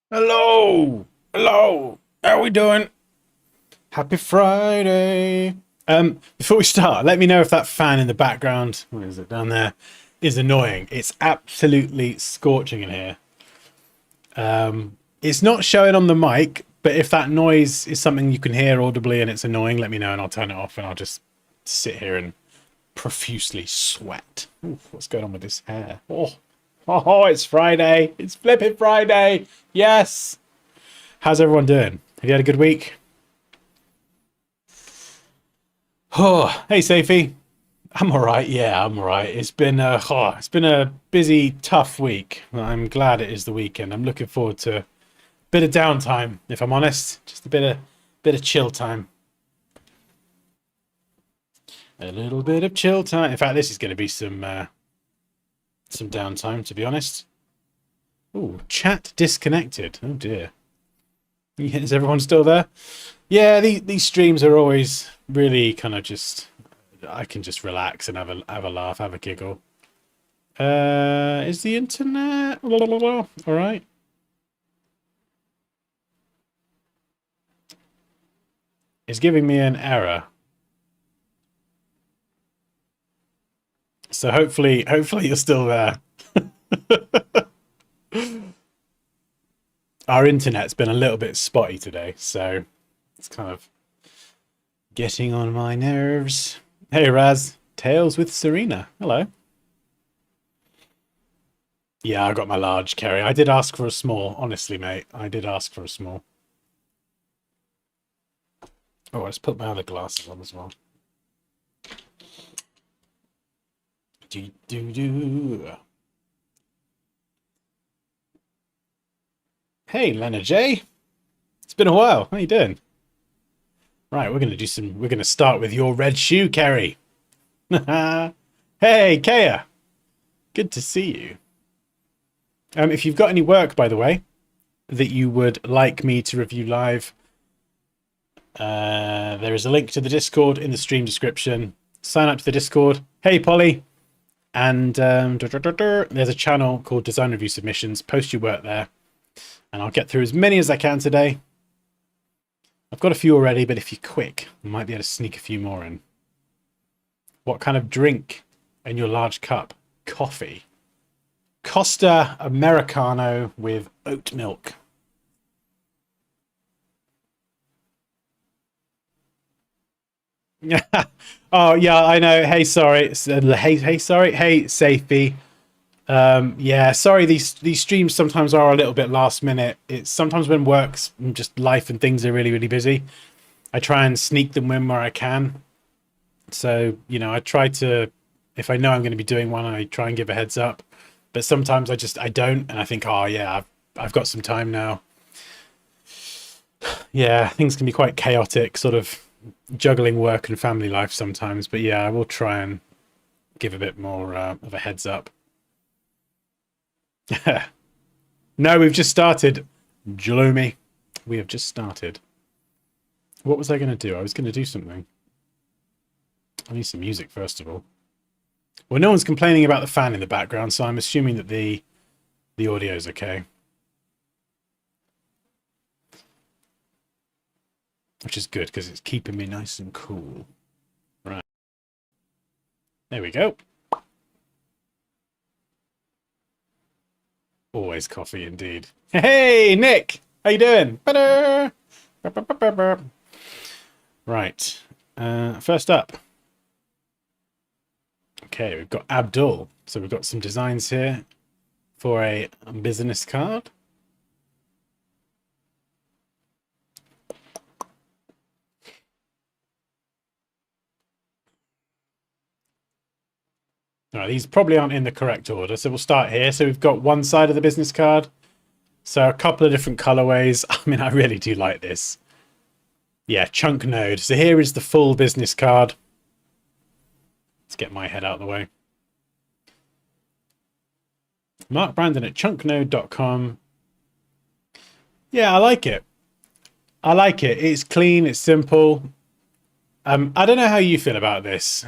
Hello, hello. How we doing? Happy Friday. Before we start, let me know if that fan in the background, what is it down there, is annoying. It's absolutely scorching in here. It's not showing on the mic, but if that noise is something you can hear audibly and it's annoying, let me know and I'll turn it off and I'll just sit here and profusely sweat. Oof, what's going on with this hair? Oh, it's Friday. It's flipping Friday. Yes. How's everyone doing? Have you had a good week? Oh, hey, Safie. I'm all right. Yeah, I'm all right. It's been a busy, tough week. I'm glad it is the weekend. I'm looking forward to a bit of downtime, if I'm honest. Just a bit of chill time. A little bit of chill time. In fact, this is going to be some downtime, to be honest. Ooh, chat disconnected. Oh dear. Is everyone still there? Yeah, these streams are always really kind of just I can just relax and have a laugh, have a giggle. Is the internet all right? It's giving me an error. So hopefully you're still there. Our internet's been a little bit spotty today, so it's kind of getting on my nerves. Hey Raz, Tales with Serena. Hello. Yeah, I got my large, Kerry. I did ask for a small, honestly, mate. I did ask for a small. Oh, I just put my other glasses on as well. Do do do. Hey, Leonard J. It's been a while. How you doing? Right, we're gonna do some. We're gonna start with your red shoe, Kerry. Hey, Kaya. Good to see you. If you've got any work, by the way, that you would like me to review live, there is a link to the Discord in the stream description. Sign up to the Discord. Hey, Polly. And there's a channel called Design Review Submissions. Post your work there, and I'll get through as many as I can today. I've got a few already, but if you're quick, I might be able to sneak a few more in. What kind of drink in your large cup? Coffee. Costa Americano with oat milk. Oh yeah, I know. Hey, sorry. Hey, sorry. Hey, Safety. Yeah, sorry. These streams sometimes are a little bit last minute. It's sometimes when work's just life and things are really busy. I try and sneak them in where I can. So I try to, if I know I'm going to be doing one, I try and give a heads up. But sometimes I don't, and I think, oh yeah, I've got some time now. Yeah, things can be quite chaotic, sort of juggling work and family life sometimes. But yeah, I will try and give a bit more of a heads up. No, we've just started. Jalumi. We have just started. What was I going to do? I was going to do something. I need some music first of all. Well, no one's complaining about the fan in the background, so I'm assuming that the audio is okay. Which is good because it's keeping me nice and cool. Right. There we go. Always coffee indeed. Hey, Nick! How you doing? Right. First up. Okay, we've got Abdul. So we've got some designs here for a business card. No, these probably aren't in the correct order, so we'll start here. So we've got one side of the business card. So a couple of different colorways. I mean, I really do like this. Yeah, chunk node. So here is the full business card. Let's get my head out of the way. Mark Brandon at chunknode.com. Yeah, I like it. I like it. It's clean, it's simple. I don't know how you feel about this.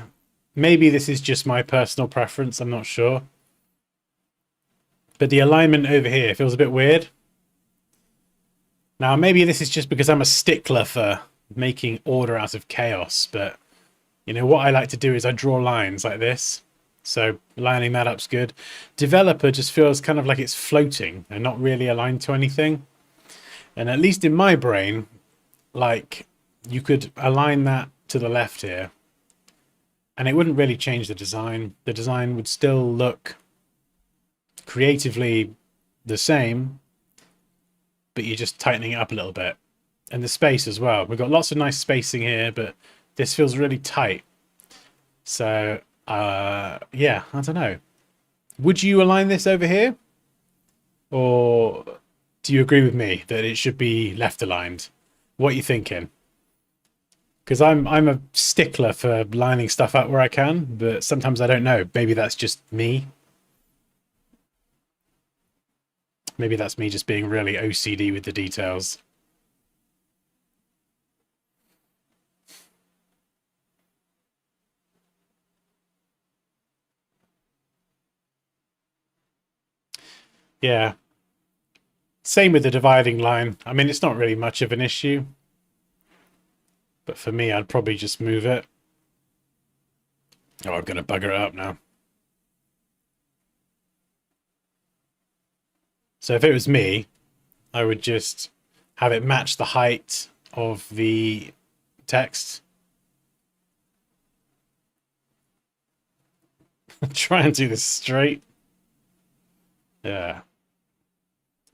Maybe this is just my personal preference, I'm not sure. But the alignment over here feels a bit weird. Now, maybe this is just because I'm a stickler for making order out of chaos, but you know what I like to do is I draw lines like this. So lining that up's good. Developer just feels kind of like it's floating and not really aligned to anything. And at least in my brain, like you could align that to the left here and it wouldn't really change the design. The design would still look creatively the same, but you're just tightening it up a little bit. And the space as well. We've got lots of nice spacing here, but this feels really tight. So, yeah, I don't know. Would you align this over here? Or do you agree with me that it should be left aligned? What are you thinking? Because I'm a stickler for lining stuff up where I can, but sometimes I don't know. Maybe that's just me. Maybe that's me just being really OCD with the details. Yeah. Same with the dividing line. I mean, it's not really much of an issue. But for me, I'd probably just move it. Oh, I'm going to bugger it up now. So if it was me, I would just have it match the height of the text. Try and do this straight. Yeah.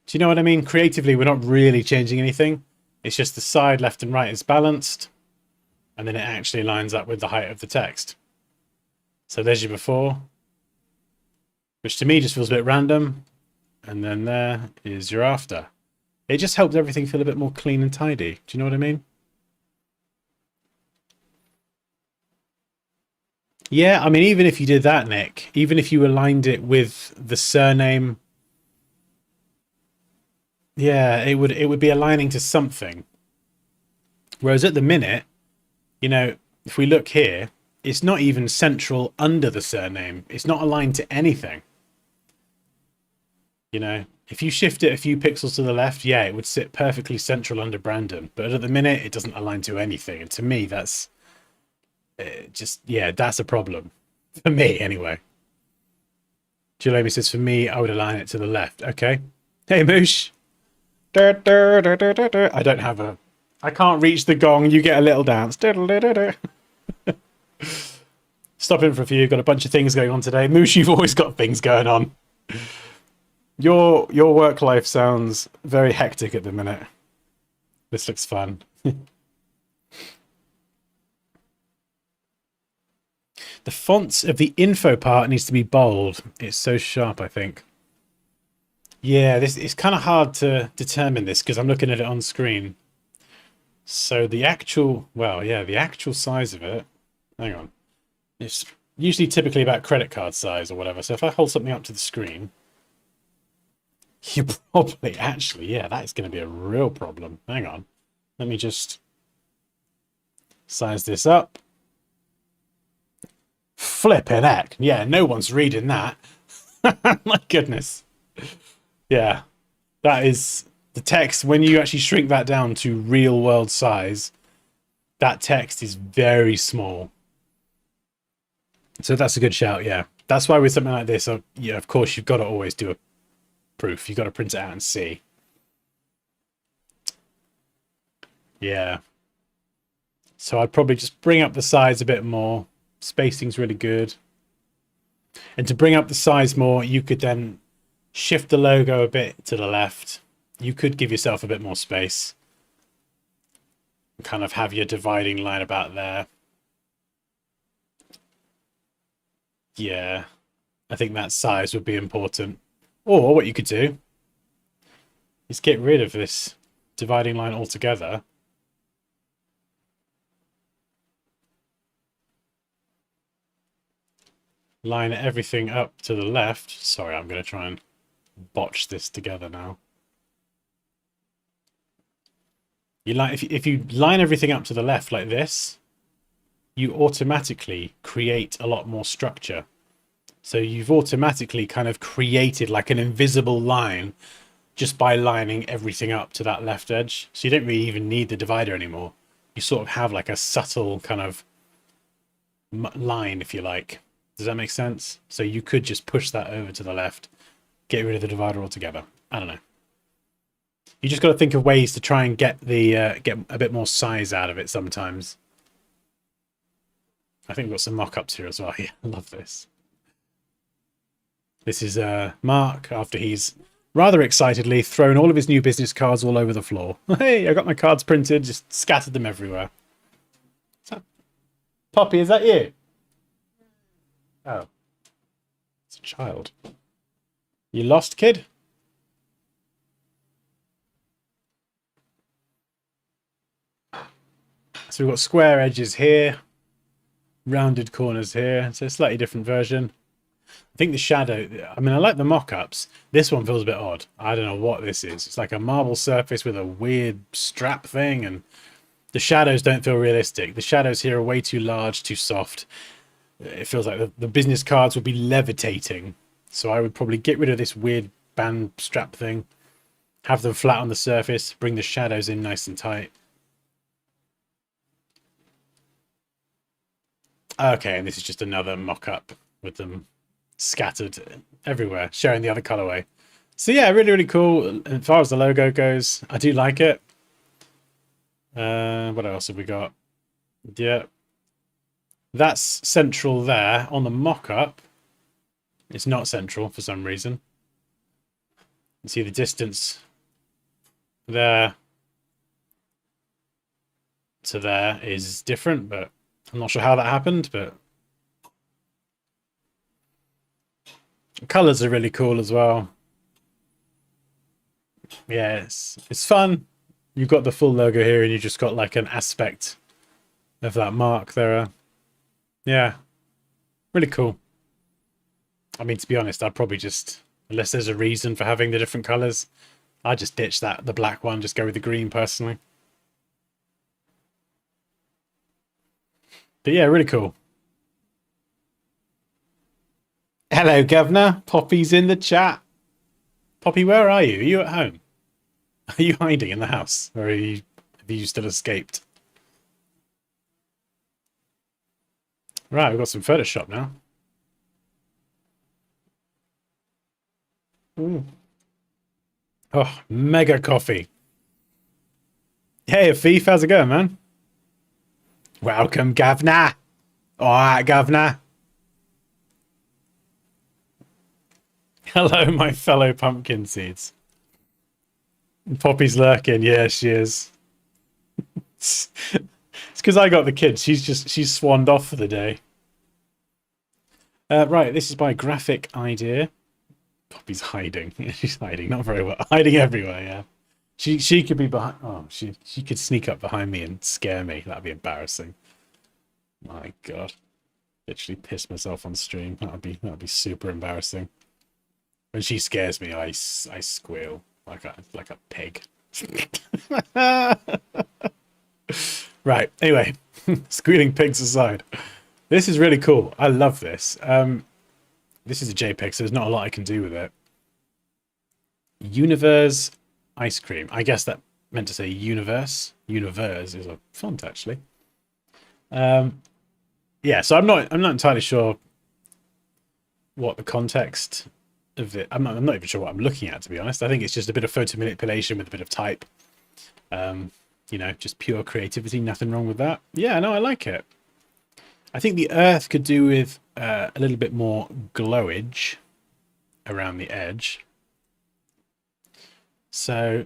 Do you know what I mean? Creatively, we're not really changing anything. It's just the side left and right is balanced. And then it actually lines up with the height of the text. So there's your before, which to me just feels a bit random. And then there is your after. It just helps everything feel a bit more clean and tidy. Do you know what I mean? Yeah, I mean, even if you did that, Nick, even if you aligned it with the surname, yeah, it would be aligning to something. Whereas at the minute, you know, if we look here, it's not even central under the surname. It's not aligned to anything. You know, if you shift it a few pixels to the left, yeah, it would sit perfectly central under Brandon. But at the minute, it doesn't align to anything. And to me, that's just, yeah, that's a problem. For me, anyway. Julemi says, for me, I would align it to the left. Okay. Hey, Moosh. I don't have a... I can't reach the gong. You get a little dance. Stop in for a few. Got a bunch of things going on today. Moosh, you've always got things going on. Your work life sounds very hectic at the minute. This looks fun. The fonts of the info part needs to be bold. It's so sharp, I think. Yeah, this it's kind of hard to determine this because I'm looking at it on screen. So the actual, well, yeah, the actual size of it, hang on. It's usually typically about credit card size or whatever. So if I hold something up to the screen, you probably actually, yeah, that is going to be a real problem. Hang on. Let me just size this up. Flippin' heck. Yeah, no one's reading that. My goodness. Yeah, that is the text. When you actually shrink that down to real world size, that text is very small. So that's a good shout. Yeah, that's why with something like this, yeah, of course, you've got to always do a proof. You've got to print it out and see. Yeah. So I'd probably just bring up the size a bit more. Spacing's really good. And to bring up the size more, you could then shift the logo a bit to the left. You could give yourself a bit more space. Kind of have your dividing line about there. Yeah, I think that size would be important. Or what you could do is get rid of this dividing line altogether. Line everything up to the left. Sorry, I'm going to try and botch this together now. If you line everything up to the left like this, you automatically create a lot more structure. So you've automatically kind of created like an invisible line just by lining everything up to that left edge. So you don't really even need the divider anymore. You sort of have like a subtle kind of line, if you like. Does that make sense? So you could just push that over to the left, get rid of the divider altogether. I don't know. You just got to think of ways to try and get the get a bit more size out of it sometimes. I think we've got some mock-ups here as well. Yeah, I love this. This is Mark after he's rather excitedly thrown all of his new business cards all over the floor. Hey, I got my cards printed, just scattered them everywhere. Poppy, is that you? Oh. It's a child. You lost, kid? So we've got square edges here, rounded corners here. So a slightly different version. I think the shadow, I mean, I like the mock-ups. This one feels a bit odd. I don't know what this is. It's like a marble surface with a weird strap thing, and the shadows don't feel realistic. The shadows here are way too large, too soft. It feels like the business cards would be levitating. So I would probably get rid of this weird band strap thing, have them flat on the surface, bring the shadows in nice and tight. Okay, and this is just another mock-up with them scattered everywhere, showing the other colorway. So yeah, really, really cool. As far as the logo goes, I do like it. What else have we got? Yeah. That's central there. On the mock-up, it's not central for some reason. You see the distance there to there is different, but I'm not sure how that happened, but the colors are really cool as well. Yeah, it's fun. You've got the full logo here, and you just got like an aspect of that mark there. Yeah, really cool. I mean, to be honest, I'd probably just, unless there's a reason for having the different colors, I'd just ditch the black one, just go with the green personally. But yeah, really cool. Hello, Governor. Poppy's in the chat. Poppy, where are you? Are you at home? Are you hiding in the house? Or have you still escaped? Right, we've got some Photoshop now. Ooh. Oh, mega coffee. Hey, Afif, how's it going, man? Welcome, Governor. All right, Governor. Hello, my fellow pumpkin seeds. Poppy's lurking. Yeah, she is. It's because I got the kids. She's swanned off for the day. Right, this is by Graphic Idea. Poppy's hiding. She's hiding, not very well. Hiding everywhere. Yeah, she could be behind. Oh, she could sneak up behind me and scare me. That'd be embarrassing. My God, literally piss myself on stream. That'd be super embarrassing. When she scares me, I squeal like a pig. Right. Anyway, squealing pigs aside, this is really cool. I love this. This is a JPEG, so there's not a lot I can do with it. Universe ice cream. I guess that meant to say universe. Universe is a font actually. Yeah, so I'm not entirely sure what the context of it. I'm not even sure what I'm looking at, to be honest. I think it's just a bit of photo manipulation with a bit of type. You know, just pure creativity. Nothing wrong with that. Yeah, no, I like it. I think the earth could do with a little bit more glowage around the edge. So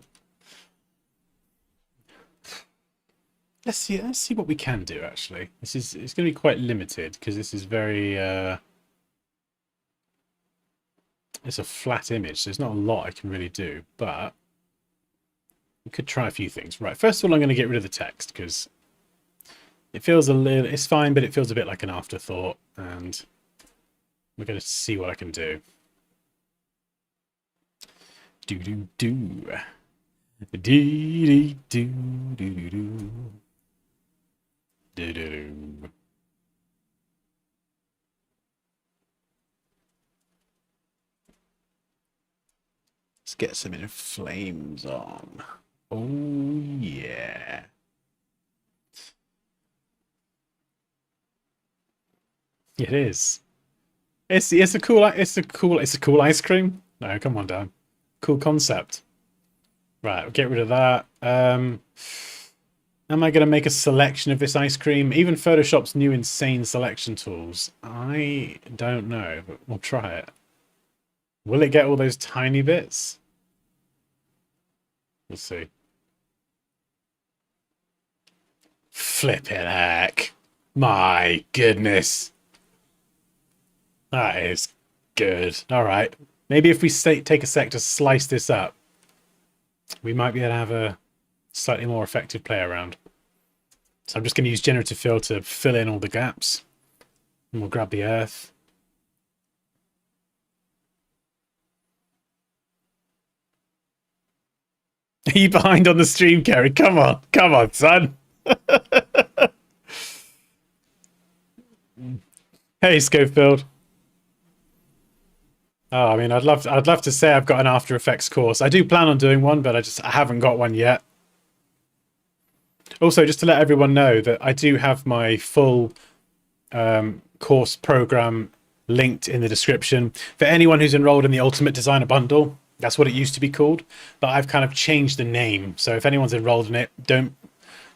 let's see what we can do. Actually, it's going to be quite limited because this is very it's a flat image, so there's not a lot I can really do. But we could try a few things. Right, first of all, I'm going to get rid of the text because it feels a little, it's fine, but it feels a bit like an afterthought, and we're going to see what I can do. Do-do-do. Dee-dee-do-do-do-do. Do-do-do. Let's get some in flames on. Oh yeah. It is. It's a cool ice cream. No, come on, Dan. Cool concept. Right, we'll get rid of that. Am I going to make a selection of this ice cream? Even Photoshop's new insane selection tools. I don't know, but we'll try it. Will it get all those tiny bits? We'll see. Flip it, heck. My goodness. That is good. All right. Maybe if we take a sec to slice this up, we might be able to have a slightly more effective play around. So I'm just going to use generative fill to fill in all the gaps. And we'll grab the earth. Are you behind on the stream, Kerry? Come on, son. Hey, Schofield. Oh, I mean, I'd love to say I've got an After Effects course. I do plan on doing one, but I haven't got one yet. Also, just to let everyone know that I do have my full course program linked in the description for anyone who's enrolled in the Ultimate Designer Bundle. That's what it used to be called, but I've kind of changed the name. So if anyone's enrolled in it, don't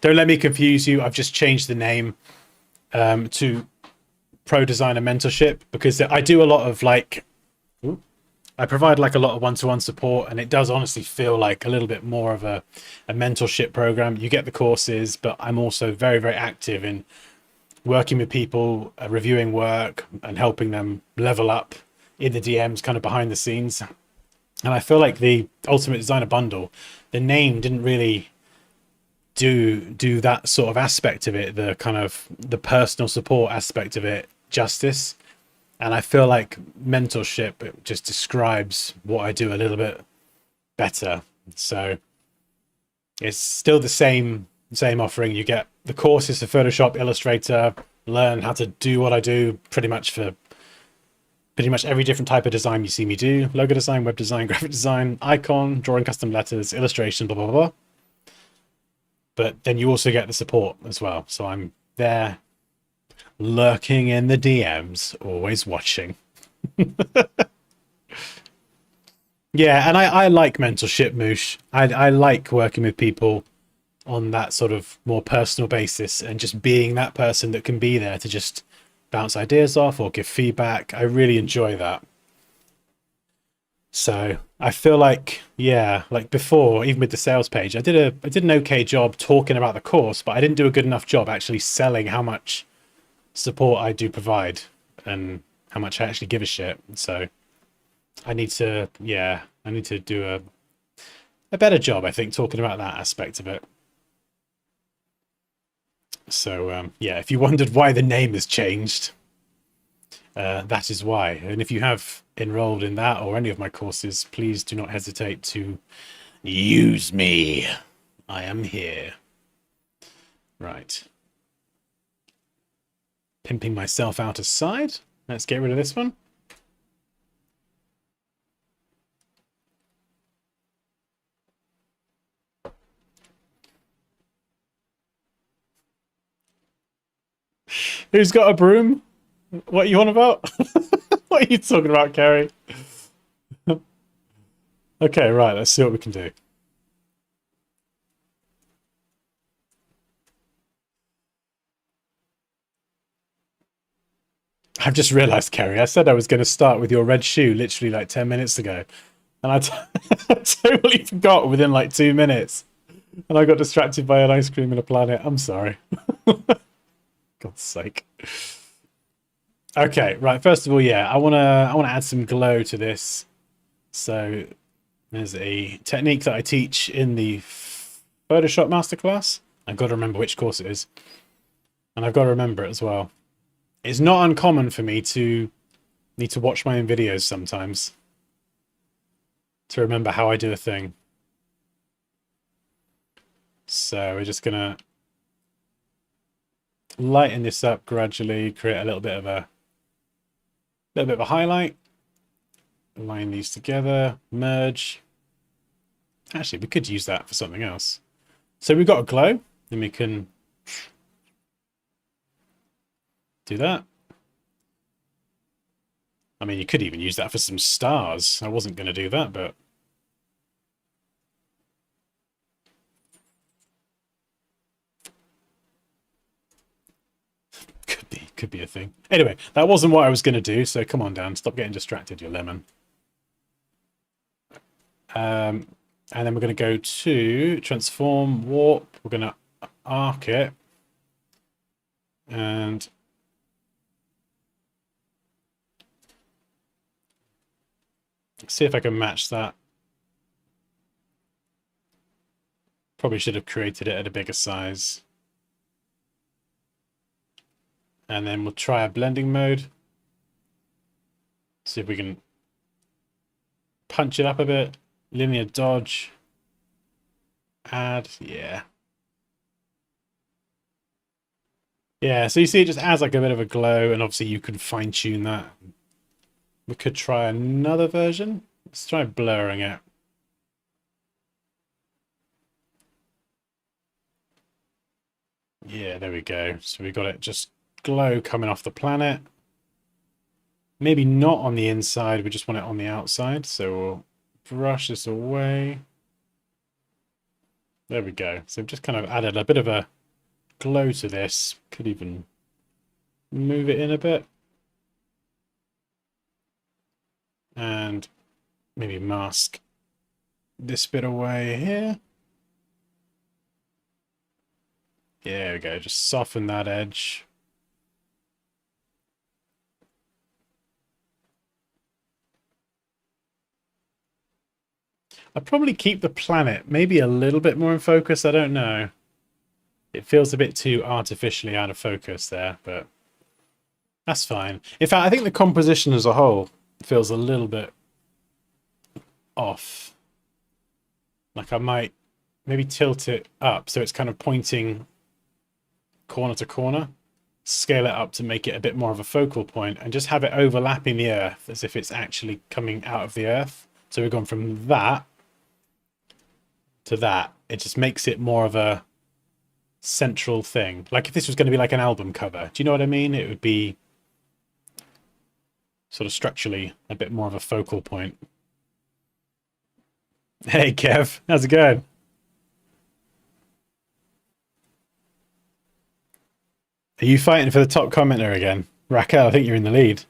let me confuse you. I've just changed the name to Pro Designer Mentorship, because I do a lot of I provide like a lot of one-to-one support, and it does honestly feel like a little bit more of a mentorship program. You get the courses, but I'm also very, very active in working with people, reviewing work and helping them level up in the DMs, kind of behind the scenes. And I feel like the Ultimate Designer Bundle, the name didn't really do that sort of aspect of it, the kind of the personal support aspect of it justice. And I feel like mentorship, it just describes what I do a little bit better. So it's still the same offering. You get the courses for Photoshop, Illustrator, learn how to do what I do pretty much for every different type of design you see me do. Logo design, web design, graphic design, icon, drawing custom letters, illustration, blah, blah, blah. But then you also get the support as well. So I'm there lurking in the DMs, always watching. Yeah, and I like mentorship, Moosh. I like working with people on that sort of more personal basis and just being that person that can be there to just bounce ideas off or give feedback. I really enjoy that. So I feel like, yeah, like before, even with the sales page, I did an okay job talking about the course, but I didn't do a good enough job actually selling how much support I do provide and how much I actually give a shit. So I need to do a better job, I think, talking about that aspect of it. So yeah, if you wondered why the name has changed, that is why. And if you have enrolled in that or any of my courses, please do not hesitate to use me. I am here. Right. Pimping myself out aside. Let's get rid of this one. Who's got a broom? What are you on about? What are you talking about, Kerry? Okay, right, let's see what we can do. I've just realised, Kerry, I said I was going to start with your red shoe literally like 10 minutes ago. And I totally forgot within like 2 minutes. And I got distracted by an ice cream and a planet. I'm sorry. God's sake. Okay, right. First of all, yeah, I wanna add some glow to this. So there's a technique that I teach in the Photoshop masterclass. I've got to remember which course it is, and I've got to remember it as well. It's not uncommon for me to need to watch my own videos sometimes to remember how I do a thing. So we're just gonna lighten this up gradually, create a little bit of a highlight, align these together, merge, Actually, we could use that for something else. So we've got a glow, then we can do that. I mean, you could even use that for some stars. I wasn't going to do that, but could be a thing. Anyway, that wasn't what I was going to do, so come on, Dan. Stop getting distracted, you lemon. And then we're going to go to transform, warp. We're going to arc it. And see if I can match that. Probably should have created it at a bigger size. And then we'll try a blending mode. See if we can punch it up a bit. Linear dodge. Add, yeah. Yeah, so you see it just adds like a bit of a glow, and obviously you can fine tune that. We could try another version. Let's try blurring it. Yeah, there we go. So we got it just glow coming off the planet. Maybe not on the inside, we just want it on the outside. So we'll brush this away. There we go. So we've just kind of added a bit of a glow to this. Could even move it in a bit. And maybe mask this bit away here. Yeah, there we go. Just soften that edge. I'd probably keep the planet maybe a little bit more in focus. I don't know. It feels a bit too artificially out of focus there, but that's fine. In fact, I think the composition as a whole feels a little bit off. Like I might maybe tilt it up so it's kind of pointing corner to corner. Scale it up to make it a bit more of a focal point and just have it overlapping the Earth as if it's actually coming out of the Earth. So we've gone from that to that. It just makes it more of a central thing. Like if this was going to be like an album cover, do you know what I mean? It would be sort of structurally a bit more of a focal point. Hey Kev, how's it going? Are you fighting for the top commenter again? Raquel, I think you're in the lead.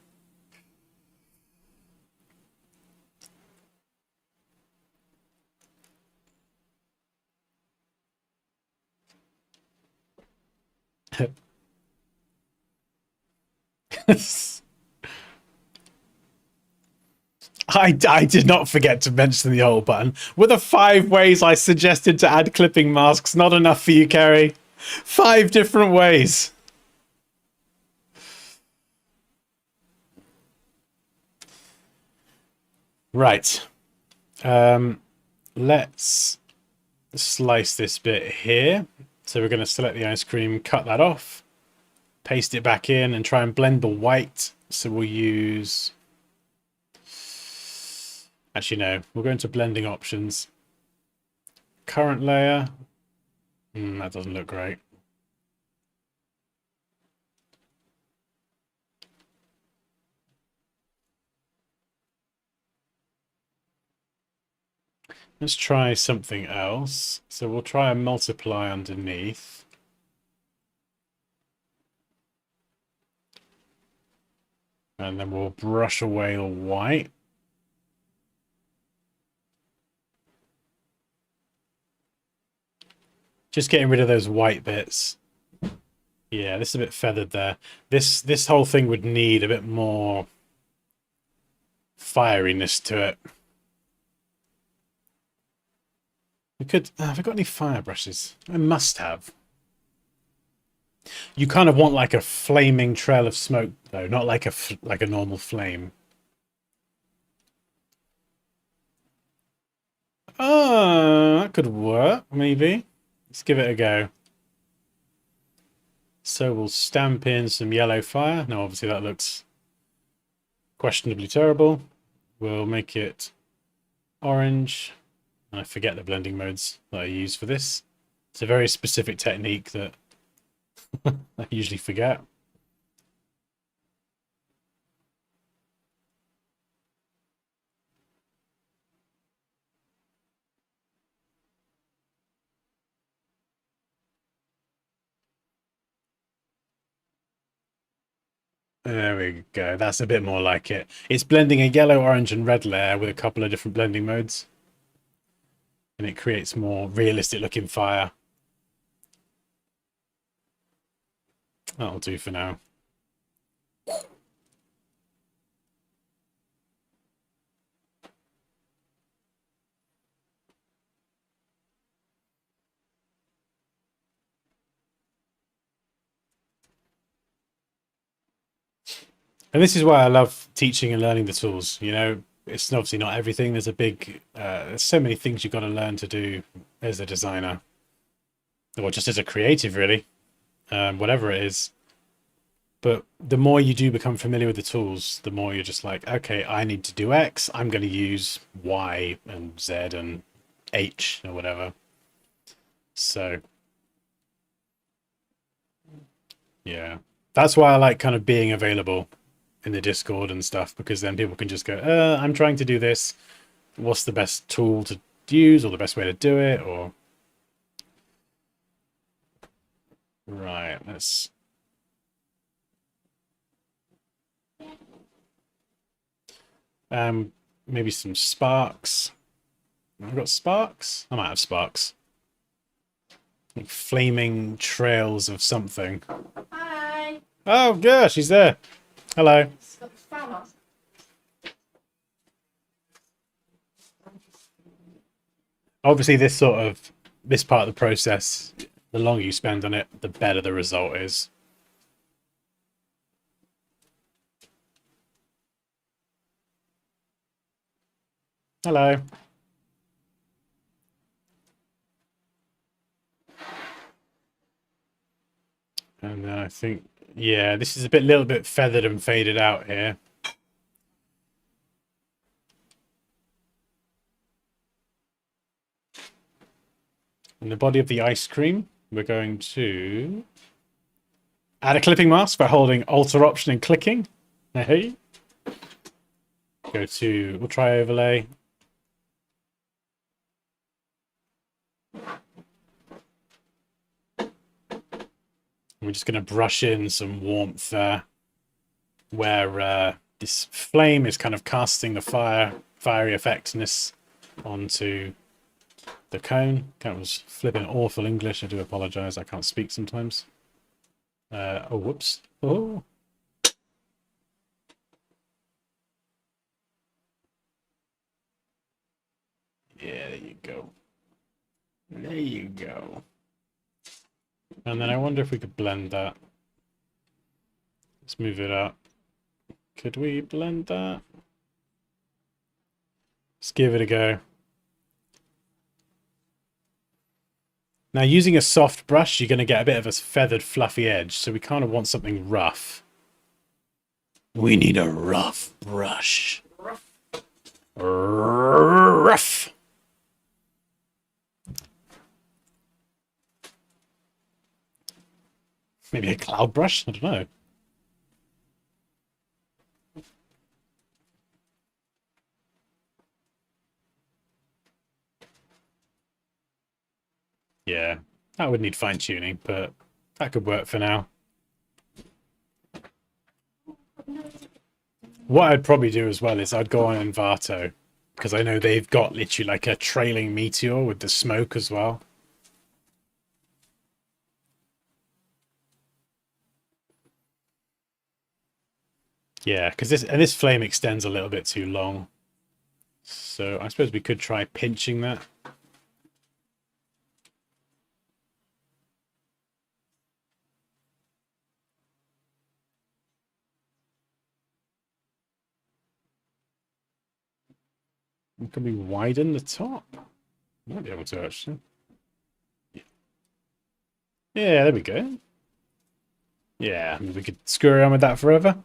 I did not forget to mention the hold button. Were the 5 ways I suggested to add clipping masks not enough for you, Kerry? 5 different ways. Right. Let's slice this bit here. So we're going to select the ice cream, cut that off, paste it back in, and try and blend the white. So we'll use... Actually, no. We'll go into blending options. Current layer. That doesn't look great. Let's try something else. So we'll try a multiply underneath. And then we'll brush away the white. Just getting rid of those white bits. Yeah, this is a bit feathered there. This whole thing would need a bit more fieriness to it. We could... have I got any fire brushes? I must have. You kind of want like a flaming trail of smoke, though, not like a normal flame. That could work, maybe. Let's give it a go. So we'll stamp in some yellow fire. Now, obviously, that looks questionably terrible. We'll make it orange. And I forget the blending modes that I use for this. It's a very specific technique that I usually forget. There we go. That's a bit more like it. It's blending a yellow, orange, and red layer with a couple of different blending modes. And it creates more realistic looking fire. That'll do for now. And this is why I love teaching and learning the tools. You know, it's obviously not everything. There's a big, there's so many things you've got to learn to do as a designer, or just as a creative, really, whatever it is. But the more you do become familiar with the tools, the more you're just like, okay, I need to do X. I'm going to use Y and Z and H or whatever. So, yeah, that's why I like kind of being available in the Discord and stuff, because then people can just go, I'm trying to do this. What's the best tool to use or the best way to do it? Or right, let's maybe some sparks. I've got sparks. I might have sparks. Like flaming trails of something. Hi. Oh, yeah, she's there. Hello. It's got the fan on. Obviously, this part of the process, the longer you spend on it, the better the result is. Hello. And then I think, yeah, this is a little bit feathered and faded out here. In the body of the ice cream, we're going to add a clipping mask by holding Alt or Option and clicking. Hey. Go to, we'll try overlay. We're just going to brush in some warmth there, where this flame is kind of casting the fiery effectiveness onto the cone. That was flipping awful English. I do apologize. I can't speak sometimes. Oh, whoops. Oh. Yeah, there you go. There you go. And then I wonder if we could blend that. Let's move it up. Could we blend that? Let's give it a go. Now, using a soft brush, you're going to get a bit of a feathered, fluffy edge, so we kind of want something rough. We need a rough brush. Rough. Maybe a cloud brush? I don't know. Yeah, that would need fine tuning, but that could work for now. What I'd probably do as well is I'd go on Envato, because I know they've got literally like a trailing meteor with the smoke as well. Yeah, because this flame extends a little bit too long. So I suppose we could try pinching that. Can we widen the top? Might be able to actually. Yeah, there we go. Yeah, we could screw around with that forever.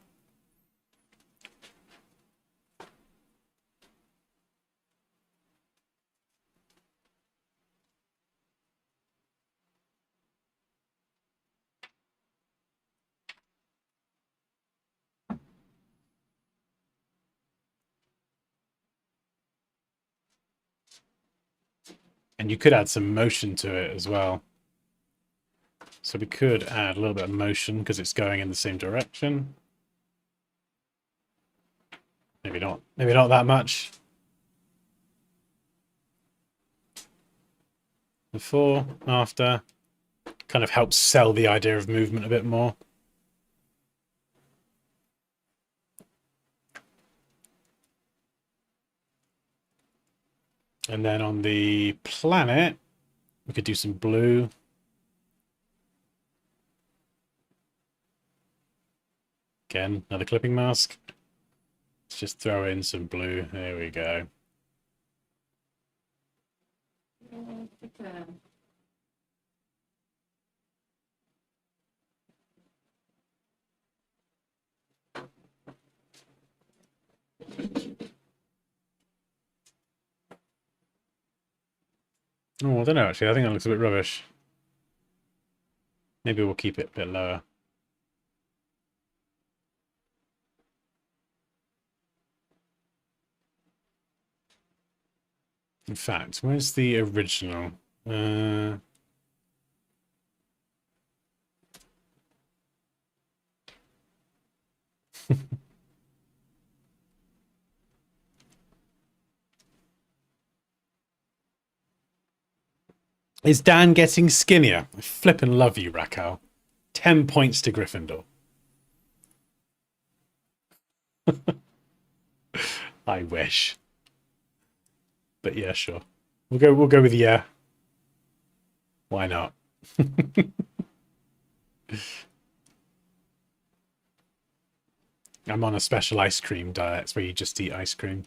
And you could add some motion to it as well. So we could add a little bit of motion because it's going in the same direction. Maybe not. Maybe not that much. Before, after. Kind of helps sell the idea of movement a bit more. And then on the planet, we could do some blue. Again, another clipping mask. Let's just throw in some blue. There we go. Oh, I don't know, actually. I think that looks a bit rubbish. Maybe we'll keep it a bit lower. In fact, where's the original? Is Dan getting skinnier? I flippin' love you, Raquel. 10 points to Gryffindor. I wish. But yeah, sure. We'll go with yeah. Why not? I'm on a special ice cream diet. It's where you just eat ice cream.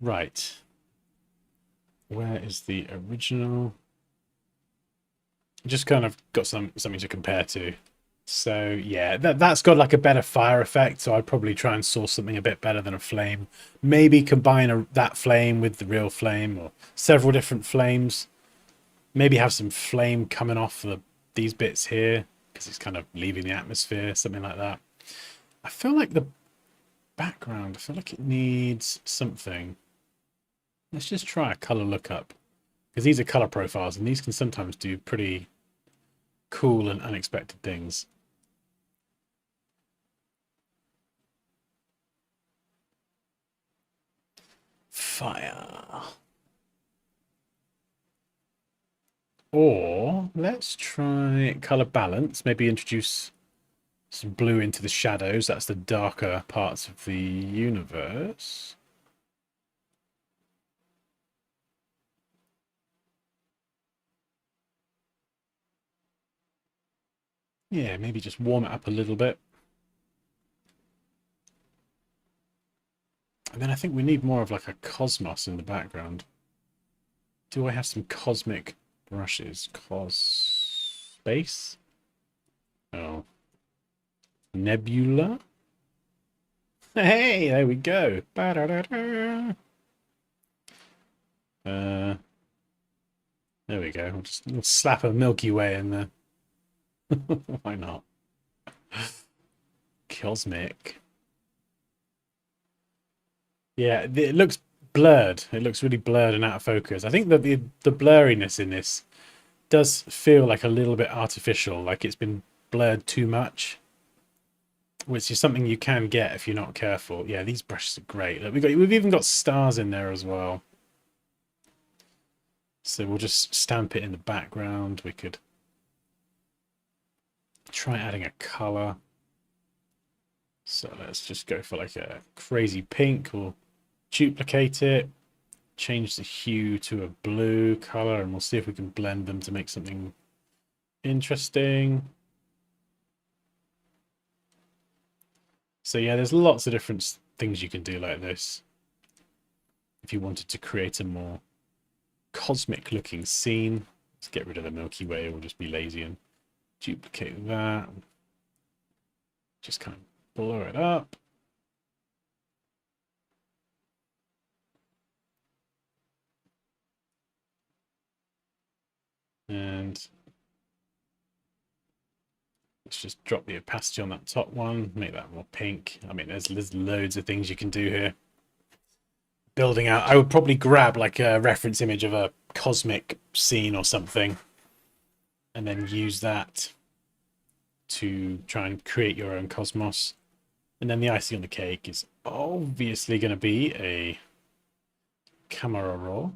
Right. Where is the original? Just kind of got something to compare to. So yeah, that's got like a better fire effect. So I'd probably try and source something a bit better than a flame. Maybe combine that flame with the real flame, or several different flames. Maybe have some flame coming off these bits here because it's kind of leaving the atmosphere, something like that. I feel like the background, I feel like it needs something. Let's just try a color lookup, because these are color profiles and these can sometimes do pretty cool and unexpected things. Fire. Or let's try color balance. Maybe introduce some blue into the shadows. That's the darker parts of the universe. Yeah, maybe just warm it up a little bit. And then I think we need more of like a cosmos in the background. Do I have some cosmic brushes? Space? Oh. Nebula? Hey, there we go. There we go. We'll slap a Milky Way in there. Why not? Cosmic. Yeah, it looks blurred. It looks really blurred and out of focus. I think that the blurriness in this does feel like a little bit artificial, like it's been blurred too much, which is something you can get if you're not careful. Yeah, these brushes are great. Look, we've even got stars in there as well. So we'll just stamp it in the background. We could try adding a color. So let's just go for like a crazy pink. We'll duplicate it, change the hue to a blue color, and we'll see if we can blend them to make something interesting. So yeah, there's lots of different things you can do like this if you wanted to create a more cosmic looking scene. Let's get rid of the Milky Way. We'll just be lazy and duplicate that. Just kind of blow it up. And Let's just drop the opacity on that top one, make that more pink. I mean, there's loads of things you can do here. Building out, I would probably grab like a reference image of a cosmic scene or something, and then use that to try and create your own cosmos. And then the icing on the cake is obviously going to be a camera raw.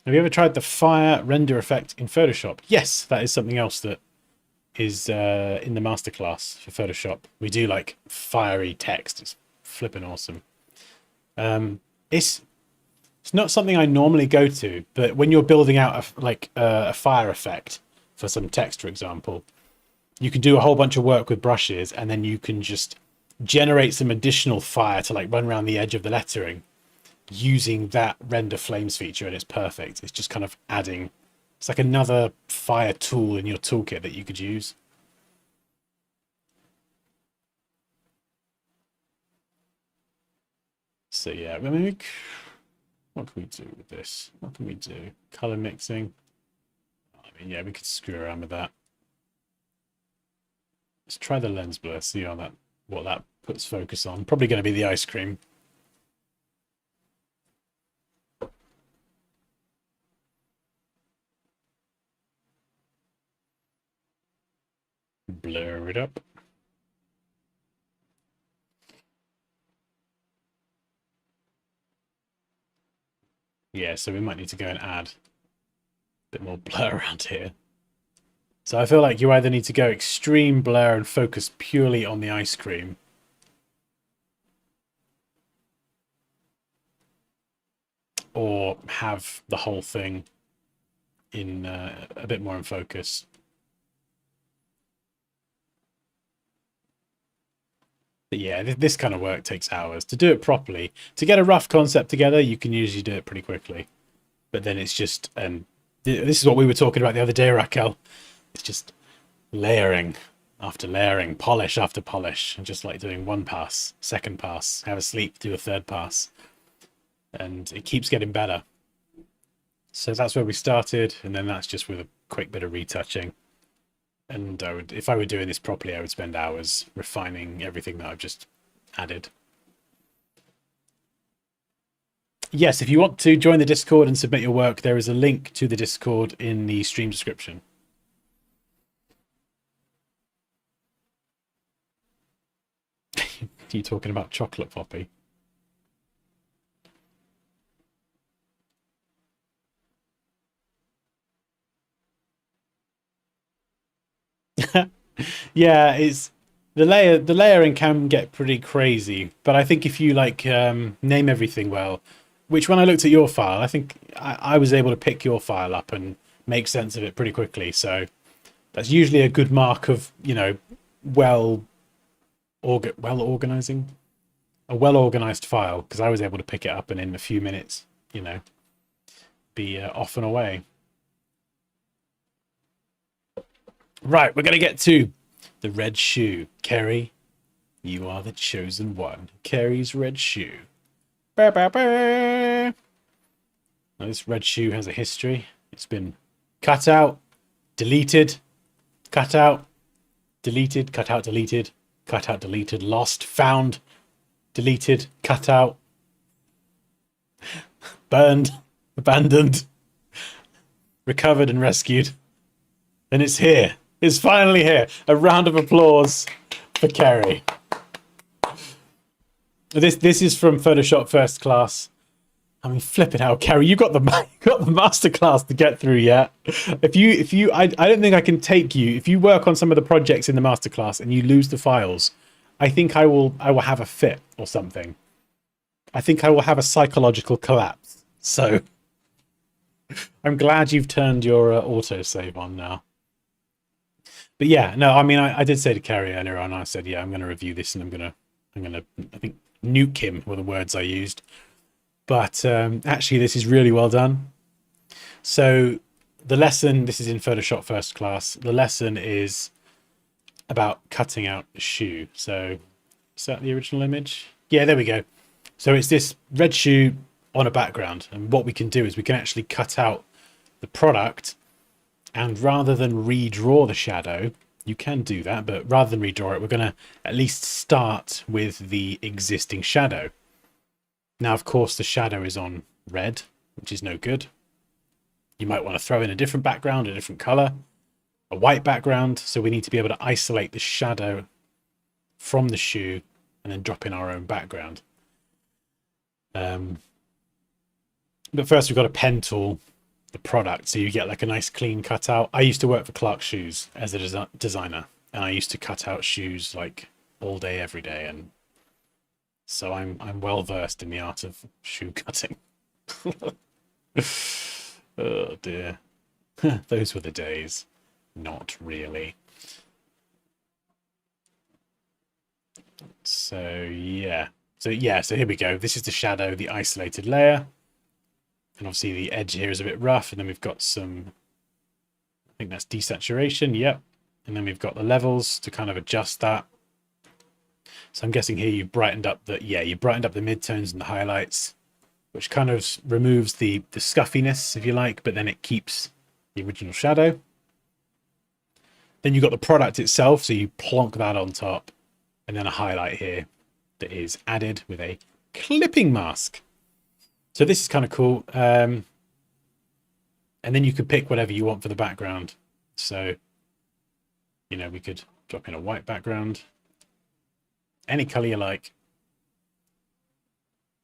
Have you ever tried the fire render effect in Photoshop? Yes, that is something else that is in the masterclass for Photoshop. We do like fiery text. It's flipping awesome. It's not something I normally go to, but when you're building out a fire effect for some text, for example, you can do a whole bunch of work with brushes, and then you can just generate some additional fire to like run around the edge of the lettering using that render flames feature, and it's perfect. It's just kind of adding, it's like another fire tool in your toolkit that you could use. So yeah, I mean, what can we do with this? What can we do? Color mixing. I mean, yeah, we could screw around with that. Let's try the lens blur, see how what that puts focus on. Probably going to be the ice cream. Blur it up. Yeah, so we might need to go and add a bit more blur around here. So I feel like you either need to go extreme blur and focus purely on the ice cream, or have the whole thing in a bit more in focus. But yeah, this kind of work takes hours. To do it properly, to get a rough concept together, you can usually do it pretty quickly. But then it's just, this is what we were talking about the other day, Raquel. It's just layering after layering, polish after polish, and just like doing one pass, second pass, have a sleep, do a third pass. And it keeps getting better. So that's where we started, and then that's just with a quick bit of retouching. And if I were doing this properly, I would spend hours refining everything that I've just added. Yes, if you want to join the Discord and submit your work, there is a link to the Discord in the stream description. Are you talking about chocolate poppy? Yeah, it's the layering can get pretty crazy, but I think if you like name everything well, which when I looked at your file, I think I was able to pick your file up and make sense of it pretty quickly. So that's usually a good mark of, you know, well organized file, because I was able to pick it up and in a few minutes, you know, be off and away. Right, we're going to get to the red shoe. Kerry, you are the chosen one. Kerry's red shoe. Bah, bah, bah. Now, this red shoe has a history. It's been cut out, deleted, cut out, deleted, cut out, deleted, cut out, deleted, lost, found, deleted, cut out, burned, abandoned, recovered and rescued. And it's here. It's finally here. A round of applause for Kerry. This is from Photoshop First Class. I mean, flipping out, Kerry, you got the masterclass to get through yet. I don't think I can take you. If you work on some of the projects in the masterclass and you lose the files, I think I will have a fit or something. I think I will have a psychological collapse. So I'm glad you've turned your autosave on now. But yeah, no, I mean, I did say to Kerry earlier on, I said, yeah, I'm going to review this and I'm going to, I think, nuke him were the words I used. But actually, this is really well done. So the lesson, this is in Photoshop First Class. The lesson is about cutting out a shoe. So is that the original image? Yeah, there we go. So it's this red shoe on a background. And what we can do is we can actually cut out the product, and rather than redraw the shadow, you can do that, but rather than redraw it, we're going to at least start with the existing shadow. Now, of course, the shadow is on red, which is no good. You might want to throw in a different background, a different color, a white background. So we need to be able to isolate the shadow from the shoe and then drop in our own background. But first we've got to pen tool the product so you get like a nice clean cutout. I used to work for Clark Shoes as a designer, and I used to cut out shoes like all day, every day, and so I'm well versed in the art of shoe cutting. Oh dear. Those were the days. Not really. So yeah. So here we go. This is the shadow, the isolated layer. And obviously the edge here is a bit rough, and then we've got some, I think that's desaturation, yep. And then we've got the levels to kind of adjust that. So I'm guessing here you brightened up the midtones and the highlights, which kind of removes the scuffiness, if you like, but then it keeps the original shadow. Then you've got the product itself, so you plonk that on top, and then a highlight here that is added with a clipping mask. So this is kind of cool. And then you could pick whatever you want for the background. So, you know, we could drop in a white background, any color you like.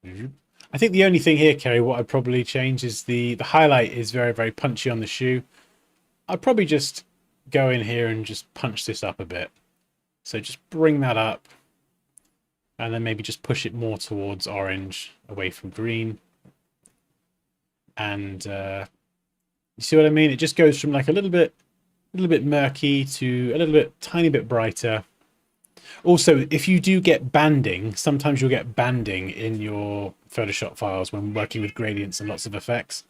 I think the only thing here, Kerry, what I'd probably change is the highlight is very, very punchy on the shoe. I'd probably just go in here and just punch this up a bit. So just bring that up, and then maybe just push it more towards orange, away from green. And you see what I mean? It just goes from like a little bit murky to a little bit, tiny bit brighter. Also, if you do get banding, sometimes you'll get banding in your Photoshop files when working with gradients and lots of effects.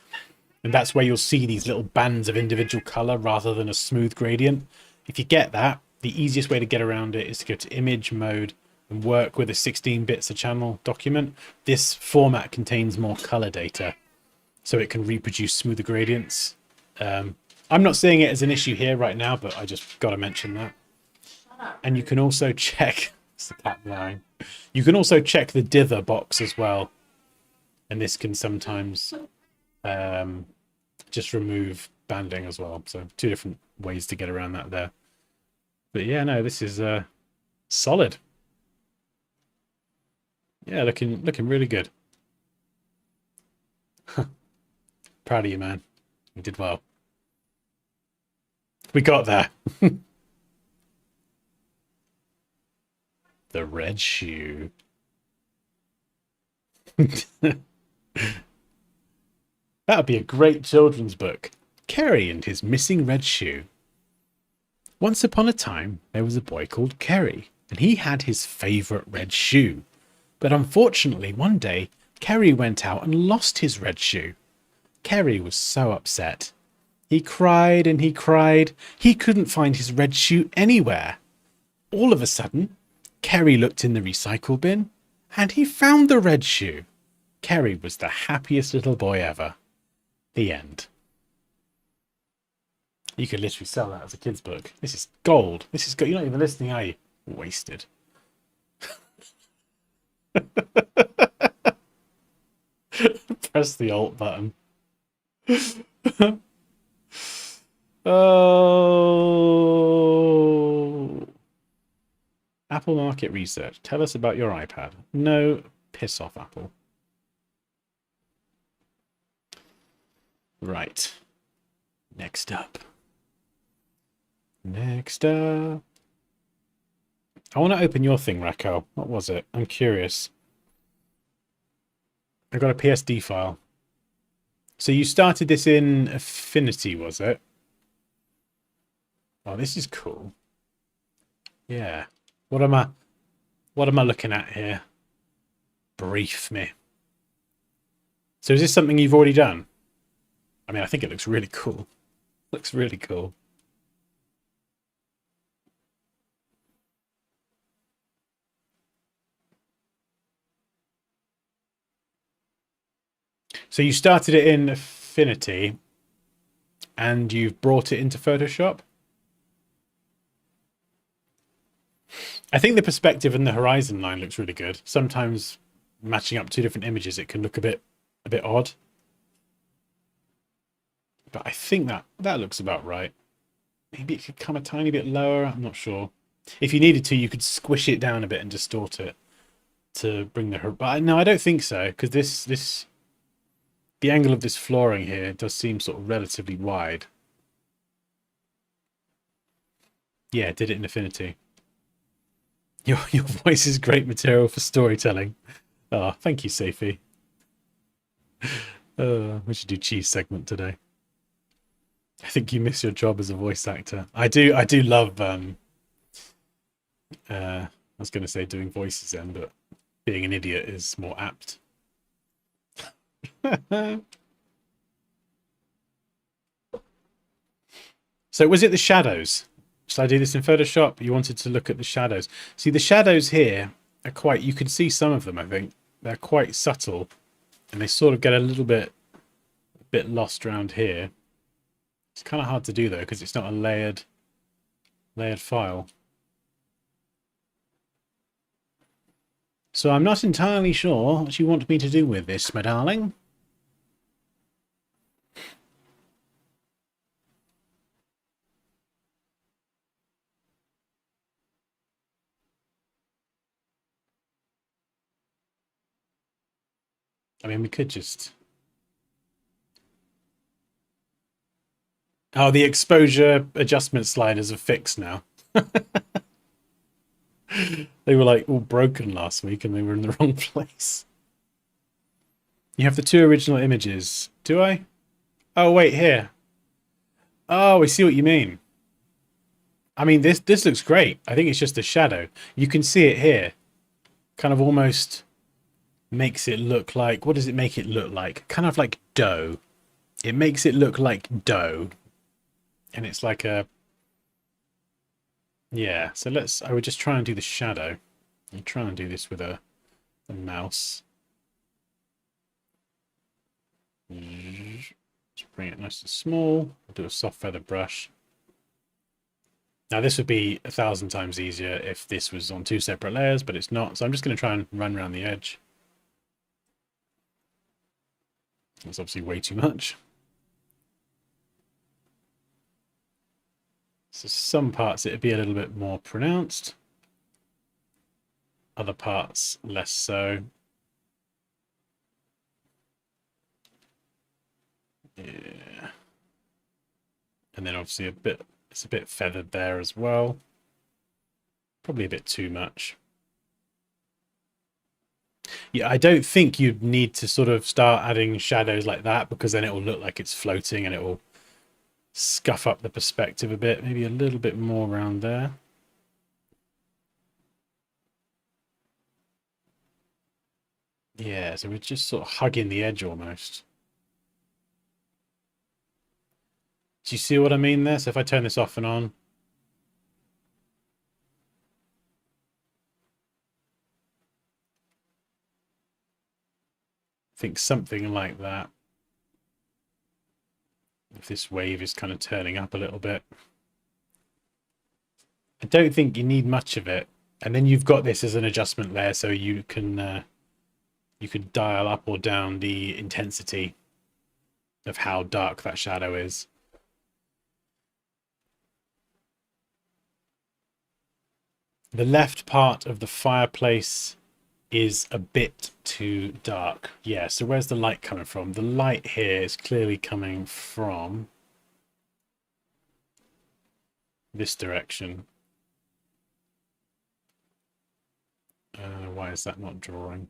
And that's where you'll see these little bands of individual color rather than a smooth gradient. If you get that, the easiest way to get around it is to go to image mode and work with a 16 bits a channel document. This format contains more color data, so it can reproduce smoother gradients. I'm not seeing it as an issue here right now, but I just got to mention that. And you can also check, it's the cat meowing. You can also check the dither box as well. And this can sometimes just remove banding as well. So two different ways to get around that there. But yeah, no, this is solid. Yeah, looking really good. Proud of you, man. You did well. We got there. The red shoe. That would be a great children's book. Kerry and his missing red shoe. Once upon a time, there was a boy called Kerry, and he had his favourite red shoe. But unfortunately, one day, Kerry went out and lost his red shoe. Kerry was so upset. He cried and he cried. He couldn't find his red shoe anywhere. All of a sudden, Kerry looked in the recycle bin, and he found the red shoe. Kerry was the happiest little boy ever. The end. You could literally sell that as a kid's book. This is gold. This is gold. You're not even listening, are you? Wasted. Press the Alt button. Oh. Apple Market Research. Tell us about your iPad. No, piss off, Apple. Right. Next up. Next up. I want to open your thing, Raquel. What was it? I'm curious. I got a PSD file. So you started this in Affinity, was it? Oh, this is cool. Yeah. What am I looking at here? Brief me. So is this something you've already done? I mean, I think it looks really cool. Looks really cool. So you started it in Affinity. and you've brought it into Photoshop. I think the perspective and the horizon line looks really good. Sometimes matching up two different images, it can look a bit odd. But I think that looks about right. Maybe it could come a tiny bit lower. I'm not sure. If you needed to, you could squish it down a bit and distort it to bring the. But no, I don't think so, because the angle of this flooring here does seem sort of relatively wide. Yeah, did it in Affinity. Your voice is great material for storytelling. Oh, thank you, Safi. We should do cheese segment today. I think you miss your job as a voice actor. I do love I was going to say doing voices then, but being an idiot is more apt. So was it the shadows? Should I do this in Photoshop? You wanted to look at the shadows. See, the shadows here are quite, you can see some of them, I think. They're quite subtle, and they sort of get a little bit lost around here. It's kind of hard to do though, because it's not a layered file. So I'm not entirely sure what you want me to do with this, my darling. I mean, we could just... Oh, the exposure adjustment sliders are fixed now. They were like all broken last week and they were in the wrong place. You have the two original images. Do I? Oh, wait, here. Oh, I see what you mean. I mean, this looks great. I think it's just a shadow. You can see it here. Kind of almost makes it look like... What does it make it look like? Kind of like dough. It makes it look like dough. And it's like a... Yeah, so I would just try and do the shadow. I'll try and do this with a mouse. Just bring it nice and small. I'll do a soft feather brush. Now this would be 1,000 times easier if this was on two separate layers, but it's not. So I'm just going to try and run around the edge. That's obviously way too much. So some parts it'd be a little bit more pronounced. Other parts less so. Yeah. And then obviously it's a bit feathered there as well. Probably a bit too much. Yeah, I don't think you'd need to sort of start adding shadows like that, because then it will look like it's floating and it will scuff up the perspective a bit. Maybe a little bit more around there. Yeah, so we're just sort of hugging the edge almost. Do you see what I mean there? So if I turn this off and on. I think something like that. If this wave is kind of turning up a little bit. I don't think you need much of it. And then you've got this as an adjustment layer, so you can dial up or down the intensity of how dark that shadow is. The left part of the fireplace is a bit too dark. Yeah, so where's the light coming from? The light here is clearly coming from this direction. Why is that not drawing?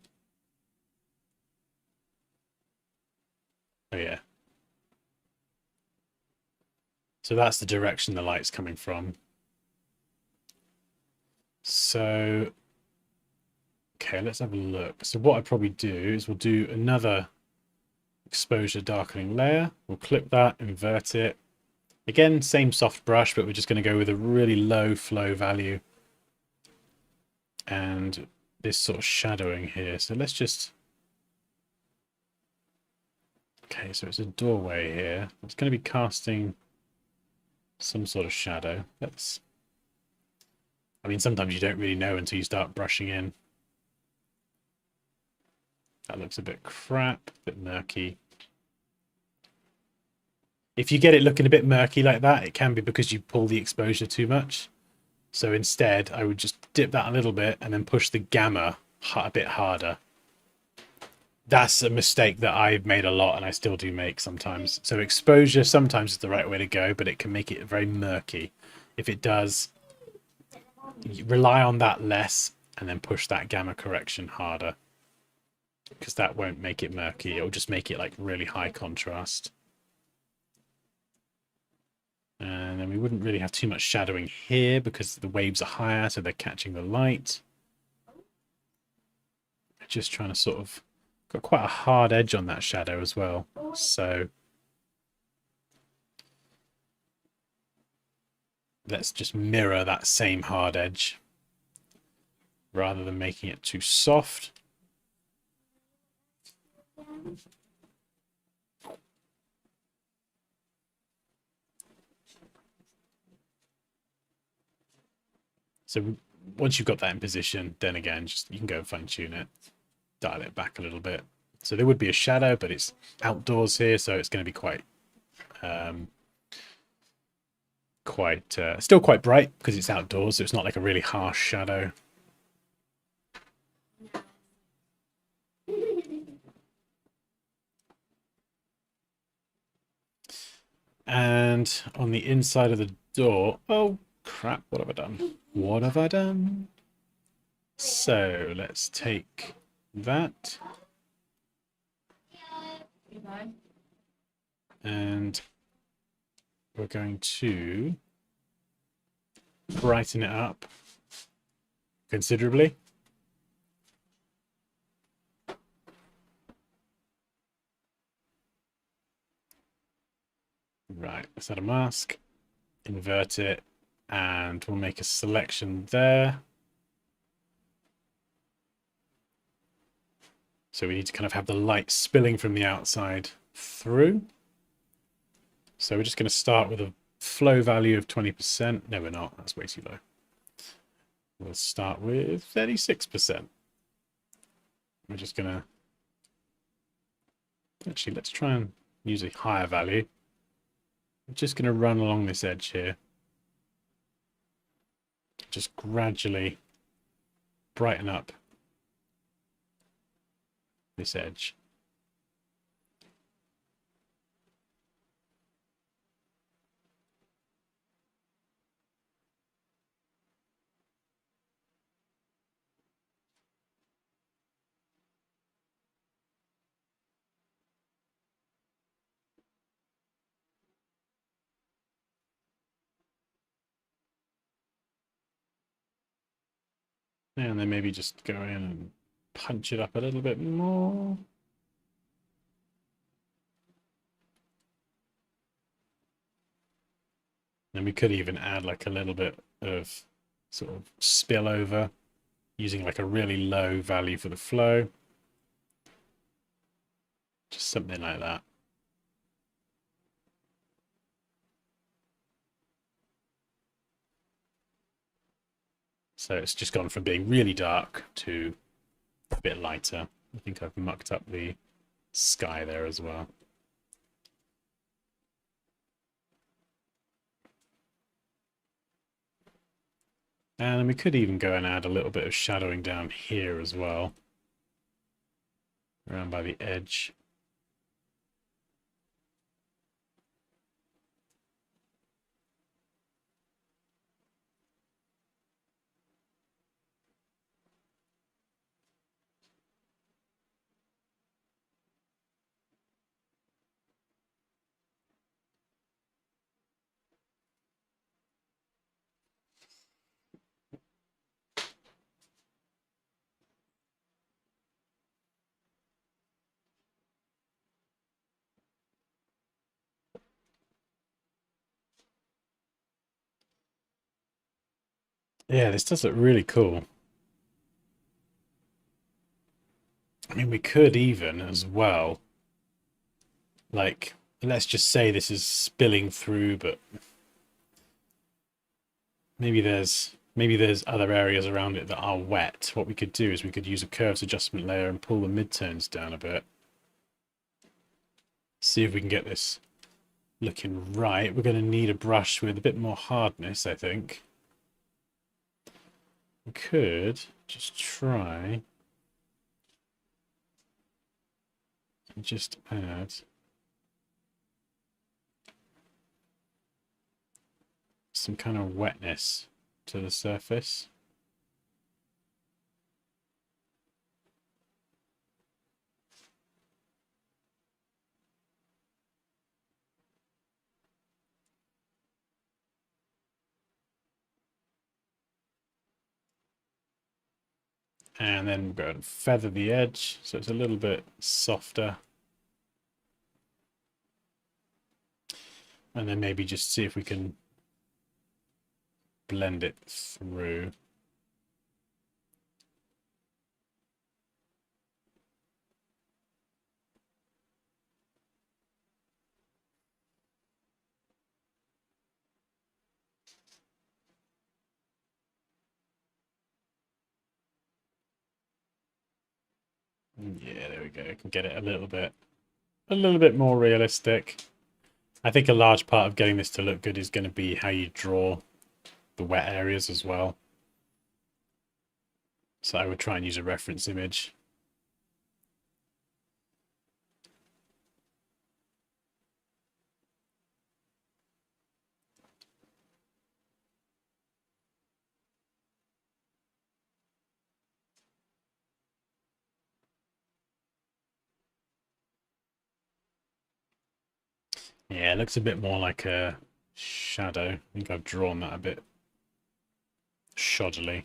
Oh yeah. So that's the direction the light's coming from. So, okay, let's have a look. So what I'd probably do is we'll do another exposure darkening layer. We'll clip that, invert it. Again, same soft brush, but we're just going to go with a really low flow value. And this sort of shadowing here. So let's just Okay, so it's a doorway here. It's going to be casting some sort of shadow. I mean, sometimes you don't really know until you start brushing in. That looks a bit crap, a bit murky. If you get it looking a bit murky like that, it can be because you pull the exposure too much. So instead, I would just dip that a little bit and then push the gamma a bit harder. That's a mistake that I've made a lot and I still do make sometimes. So exposure sometimes is the right way to go, but it can make it very murky. If it does, rely on that less and then push that gamma correction harder, because that won't make it murky. It'll just make it like really high contrast. And then we wouldn't really have too much shadowing here because the waves are higher, so they're catching the light. Just trying to sort of... Got quite a hard edge on that shadow as well. So let's just mirror that same hard edge rather than making it too soft. So once you've got that in position, then again, just you can go and fine tune it, dial it back a little bit. So there would be a shadow, but it's outdoors here, so it's going to be still quite bright because it's outdoors, so it's not like a really harsh shadow. And on the inside of the door, oh crap, what have I done? What have I done? So let's take that. And we're going to brighten it up considerably. Right, let's add a mask, invert it, and we'll make a selection there. So we need to kind of have the light spilling from the outside through. So we're just going to start with a flow value of 20%. No, we're not. That's way too low. We'll start with 36%. We're just going to... Actually, let's try and use a higher value. I'm just going to run along this edge here. Just gradually brighten up this edge. And then maybe just go in and punch it up a little bit more. And we could even add like a little bit of sort of spillover using like a really low value for the flow. Just something like that. So it's just gone from being really dark to a bit lighter. I think I've mucked up the sky there as well. And we could even go and add a little bit of shadowing down here as well, around by the edge. Yeah, this does look really cool. I mean, we could even as well Like, let's just say this is spilling through, but maybe there's other areas around it that are wet. What we could do is we could use a curves adjustment layer and pull the midtones down a bit. See if we can get this looking right. We're going to need a brush with a bit more hardness, I think. We could just try and just add some kind of wetness to the surface. And then we're going to feather the edge so it's a little bit softer. And then maybe just see if we can blend it through. Yeah, there we go. I can get it a little bit more realistic. I think a large part of getting this to look good is going to be how you draw the wet areas as well. So I would try and use a reference image. Yeah, it looks a bit more like a shadow. I think I've drawn that a bit shoddily.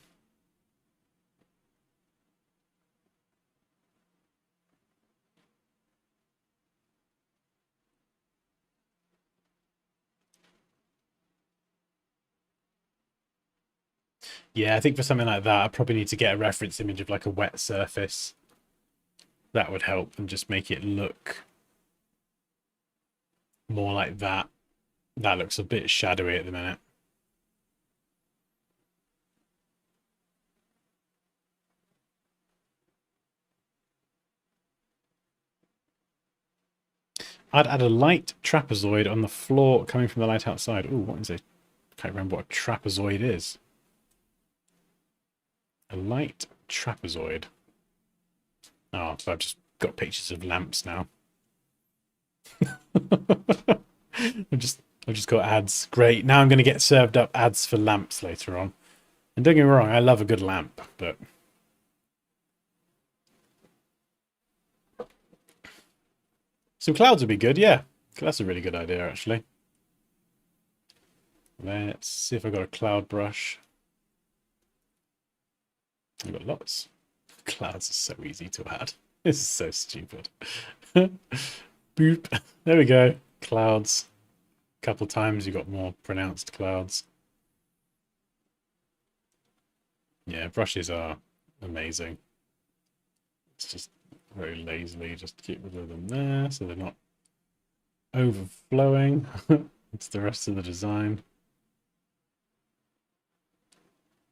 Yeah, I think for something like that, I probably need to get a reference image of like a wet surface. That would help and just make it look more like that. That looks a bit shadowy at the minute. I'd add a light trapezoid on the floor coming from the light outside. Ooh, what is it? Can't remember what a trapezoid is. A light trapezoid. Oh, so I've just got pictures of lamps now. I've just got ads. Great. Now I'm going to get served up ads for lamps later on. And don't get me wrong, I love a good lamp, but some clouds would be good, yeah. That's a really good idea, actually. Let's see if I've got a cloud brush. I've got lots. Clouds are so easy to add. This is so stupid. Boop. There we go. Clouds. A couple times you got more pronounced clouds. Yeah, brushes are amazing. It's just very lazily just get rid of them there so they're not overflowing. It's the rest of the design.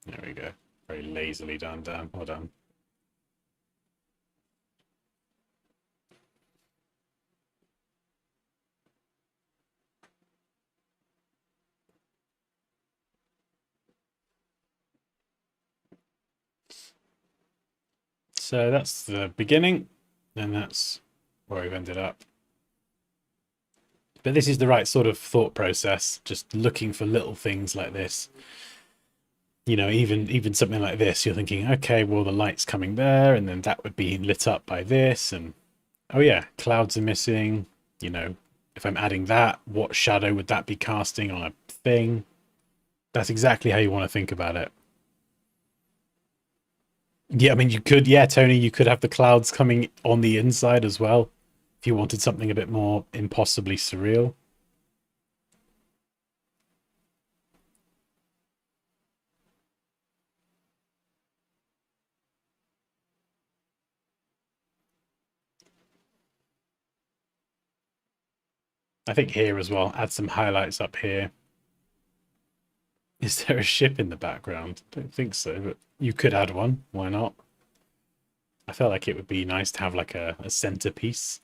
There we go. Very lazily done, Dan. Well done. So that's the beginning, and that's where we've ended up. But this is the right sort of thought process, just looking for little things like this. You know, even something like this, you're thinking, okay, well, the light's coming there, and then that would be lit up by this, and oh yeah, clouds are missing. You know, if I'm adding that, what shadow would that be casting on a thing? That's exactly how you want to think about it. Yeah, I mean, you could, yeah, Tony, you could have the clouds coming on the inside as well if you wanted something a bit more impossibly surreal. I think here as well. Add some highlights up here. Is there a ship in the background? I don't think so, but you could add one. Why not? I felt like it would be nice to have like a centerpiece.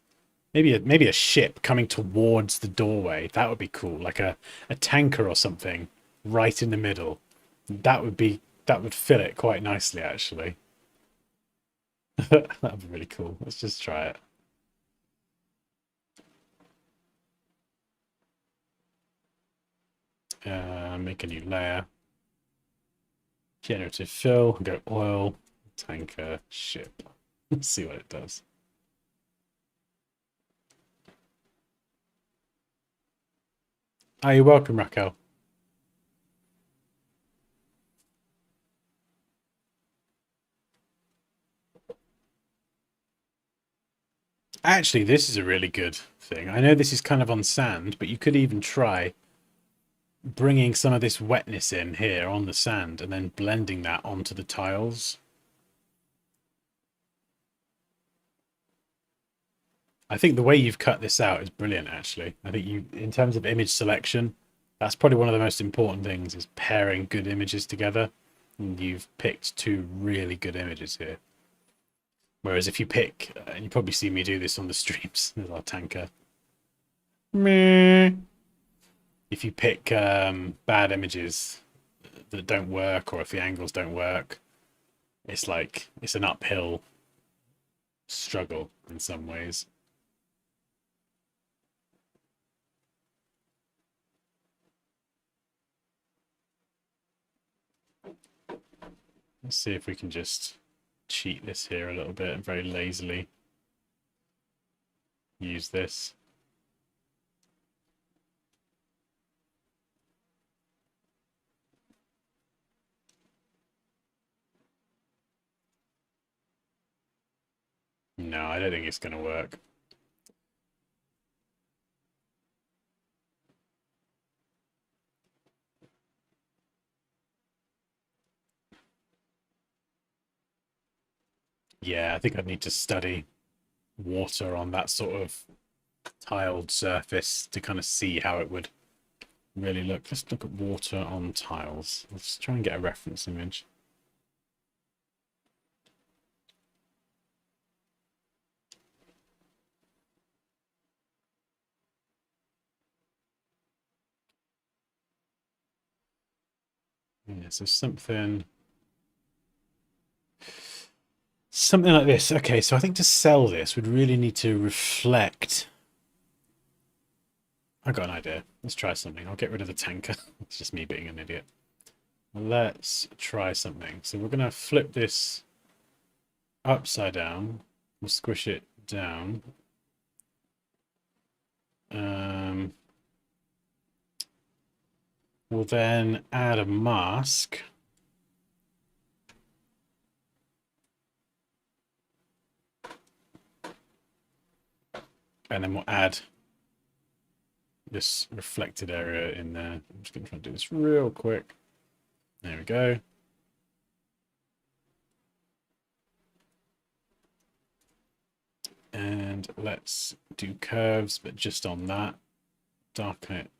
Maybe a ship coming towards the doorway. That would be cool. Like a tanker or something right in the middle. That would fill it quite nicely actually. That would be really cool. Let's just try it. Make a new layer. Generative fill. Go oil, tanker, ship. Let's see what it does. Oh, you're welcome, Raquel. Actually, this is a really good thing. I know this is kind of on sand, but you could even try bringing some of this wetness in here on the sand and then blending that onto the tiles. I think the way you've cut this out is brilliant, actually. I think you, in terms of image selection, that's probably one of the most important things is pairing good images together. And you've picked two really good images here. Whereas if you pick, and you probably see me do this on the streams, there's our tanker. Meh. If you pick bad images that don't work, or if the angles don't work, it's like it's an uphill struggle in some ways. Let's see if we can just cheat this here a little bit and very lazily use this. No, I don't think it's going to work. Yeah, I think I'd need to study water on that sort of tiled surface to kind of see how it would really look. Let's look at water on tiles. Let's try and get a reference image. Yeah, so something like this. Okay, so I think to sell this, we'd really need to reflect. I got an idea. Let's try something. I'll get rid of the tanker. It's just me being an idiot. Let's try something. So we're going to flip this upside down. We'll squish it down. We'll then add a mask. And then we'll add this reflected area in there. I'm just going to try and do this real quick. There we go. And let's do curves, but just on that. Darken it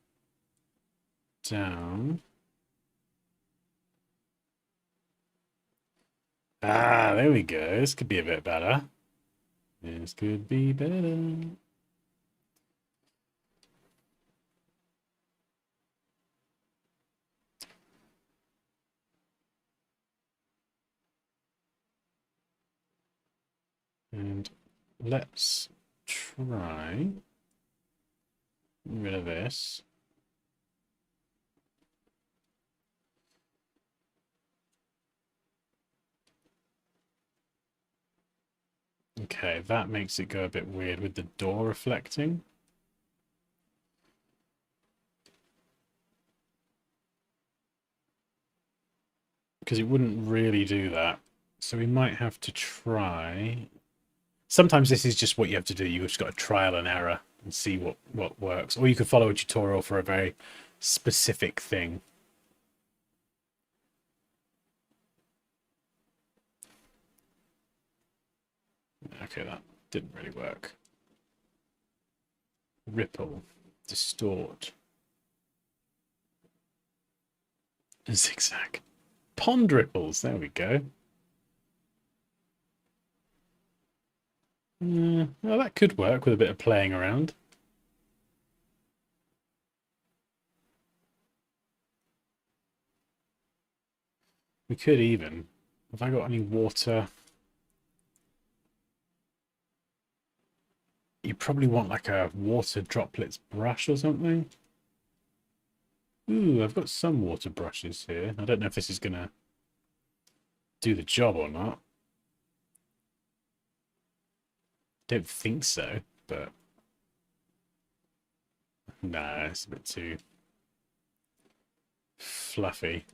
down. Ah, there we go. This could be a bit better. This could be better. And let's try rid of this. Okay, that makes it go a bit weird with the door reflecting. Because it wouldn't really do that. So we might have to try. Sometimes this is just what you have to do. You've just got to trial and error and see what works. Or you could follow a tutorial for a very specific thing. Okay, that didn't really work. Ripple. Distort. Zigzag. Pond ripples. There we go. Well, that could work with a bit of playing around. We could even. Have I got any water? You probably want like a water droplets brush or something. Ooh, I've got some water brushes here. I don't know if this is going to do the job or not. Don't think so, but nah, it's a bit too fluffy.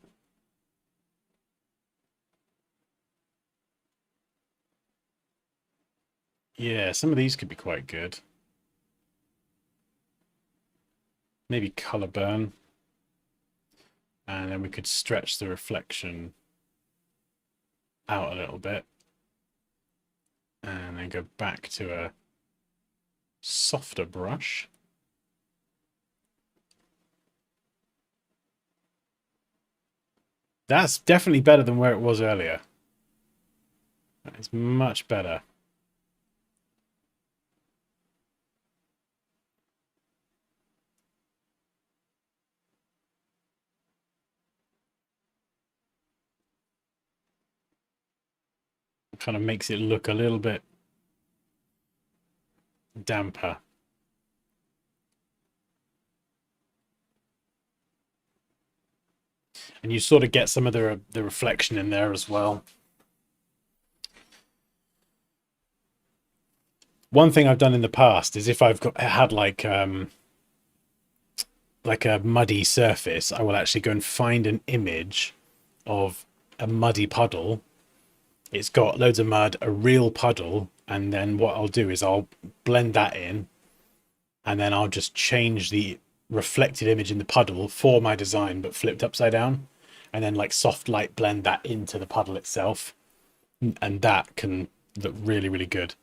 Yeah, some of these could be quite good. Maybe color burn. And then we could stretch the reflection out a little bit. And then go back to a softer brush. That's definitely better than where it was earlier. That is much better. It kind of makes it look a little bit damper. And you sort of get some of the reflection in there as well. One thing I've done in the past is if I've had like a muddy surface, I will actually go and find an image of a muddy puddle. It's got loads of mud, a real puddle, and then what I'll do is I'll blend that in, and then I'll just change the reflected image in the puddle for my design, but flipped upside down, and then like soft light blend that into the puddle itself, and that can look really, really good.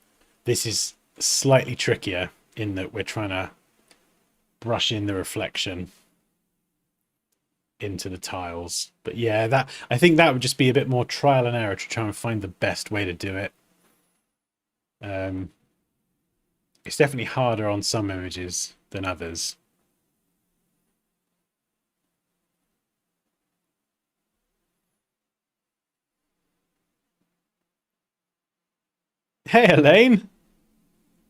This is slightly trickier in that we're trying to brush in the reflection into the tiles. But yeah, that I think that would just be a bit more trial and error to try and find the best way to do it. It's definitely harder on some images than others. Hey Elaine,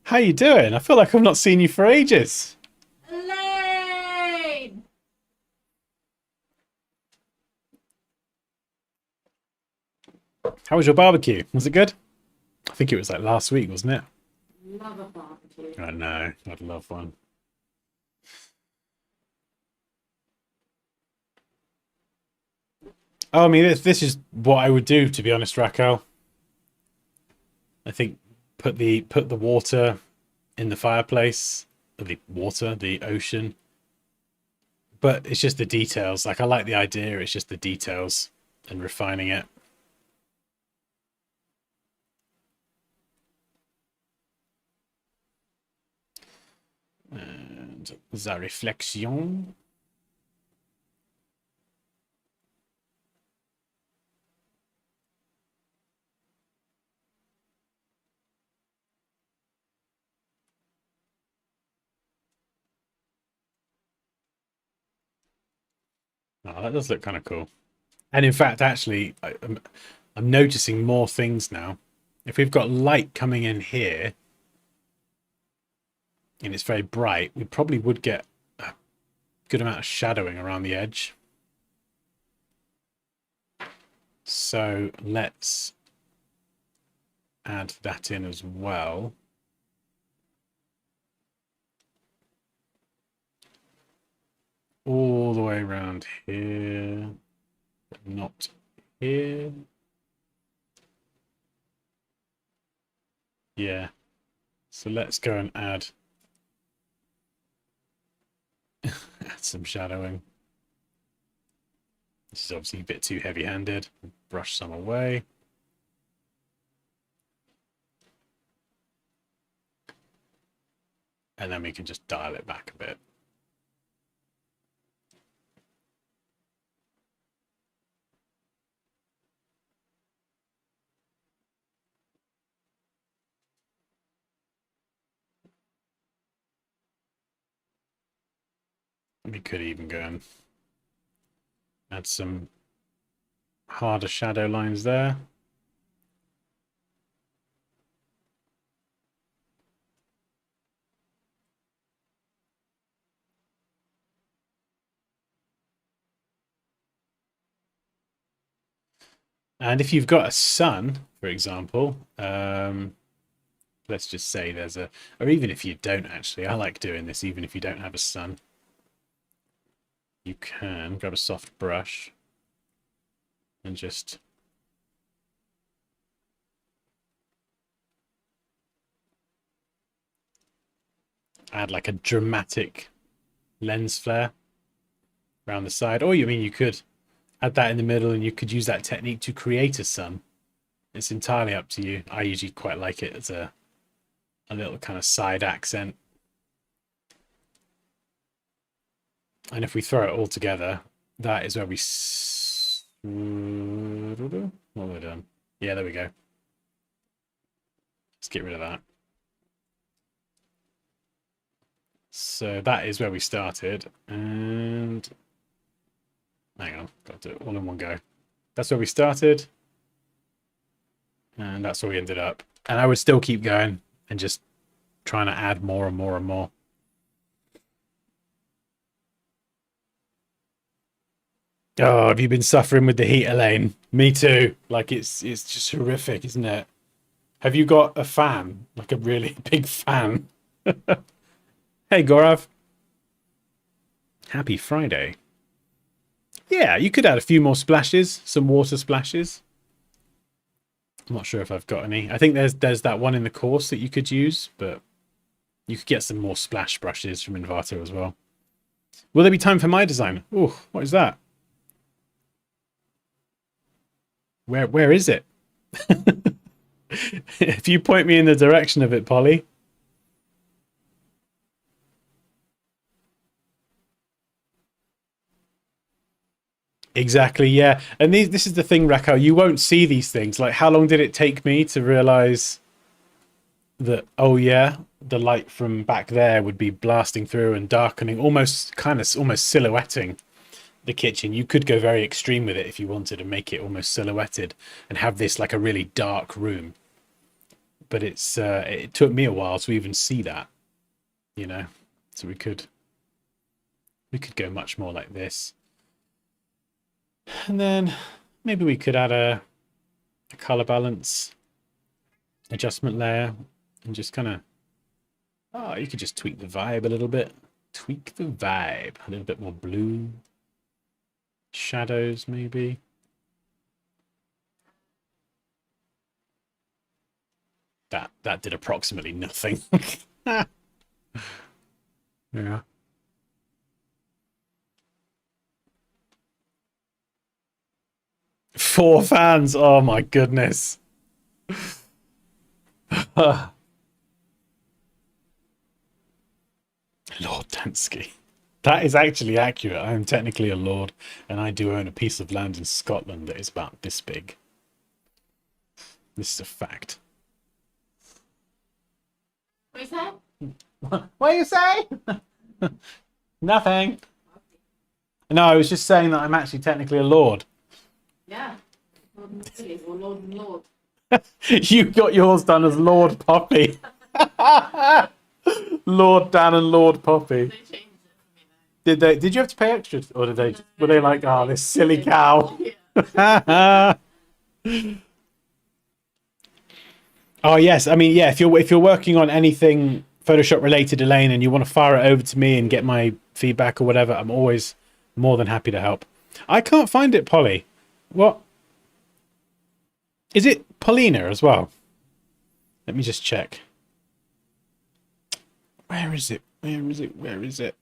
how you doing? I feel like I've not seen you for ages. Elaine! How was your barbecue? Was it good? I think it was like last week, wasn't it? Love a barbecue. I know, I'd love one. Oh, I mean, this is what I would do, to be honest, Raquel. I think put the water in the fireplace, the ocean. But it's just the details. Like I like the idea, it's just the details and refining it. And the reflection. Oh, that does look kind of cool. And in fact, actually, I'm noticing more things now. If we've got light coming in here and it's very bright, we probably would get a good amount of shadowing around the edge. So let's add that in as well. All the way around here, but not here. Yeah. So let's go and add some shadowing. This is obviously a bit too heavy-handed. Brush some away. And then we can just dial it back a bit. We could even go and add some harder shadow lines there. And if you've got a sun, for example, let's just say there's a, or even if you don't actually, I like doing this even if you don't have a sun. You can grab a soft brush and just add like a dramatic lens flare around the side. Or you mean you could add that in the middle and you could use that technique to create a sun. It's entirely up to you. I usually quite like it as a little kind of side accent. And if we throw it all together, that is where we... What have I done? Yeah, there we go. Let's get rid of that. So that is where we started. And... hang on, got to do it all in one go. That's where we started. And that's where we ended up. And I would still keep going and just trying to add more and more and more. Oh, have you been suffering with the heat, Elaine? Me too. Like it's just horrific, isn't it? Have you got a fan? Like a really big fan? Hey, Gorav. Happy Friday. Yeah, you could add a few more splashes, some water splashes. I'm not sure if I've got any. I think there's that one in the course that you could use, but you could get some more splash brushes from Envato as well. Will there be time for my design? Oh, what is that? Where is it? If you point me in the direction of it, Polly. Exactly, yeah. And this is the thing, Raquel, you won't see these things. Like, how long did it take me to realize that, oh yeah, the light from back there would be blasting through and darkening, almost silhouetting the kitchen. You could go very extreme with it if you wanted to make it almost silhouetted and have this like a really dark room. But it took me a while to even see that, you know. So we could go much more like this. And then maybe we could add a color balance adjustment layer and just kind of, oh, you could just tweak the vibe a little bit. Tweak the vibe. A little bit more blue. Shadows, maybe. That did approximately nothing. Yeah. Four fans. Oh my goodness. Lord Dansky. That is actually accurate. I am technically a lord, and I do own a piece of land in Scotland that is about this big. This is a fact. What is that? What do you say? Nothing. No, I was just saying that I'm actually technically a lord. Yeah. Lord and Lily, or Lord and Lord. You got yours done as Lord Poppy. Lord Dan and Lord Poppy. They changed it for me though. Did you have to pay extra, or were they like, oh, this silly cow? Yeah. Oh yes, I mean, yeah. If you're working on anything Photoshop related, Elaine, and you want to fire it over to me and get my feedback or whatever, I'm always more than happy to help. I can't find it, Polly. What? Is it Paulina as well? Let me just check. Where is it? Where is it? Where is it?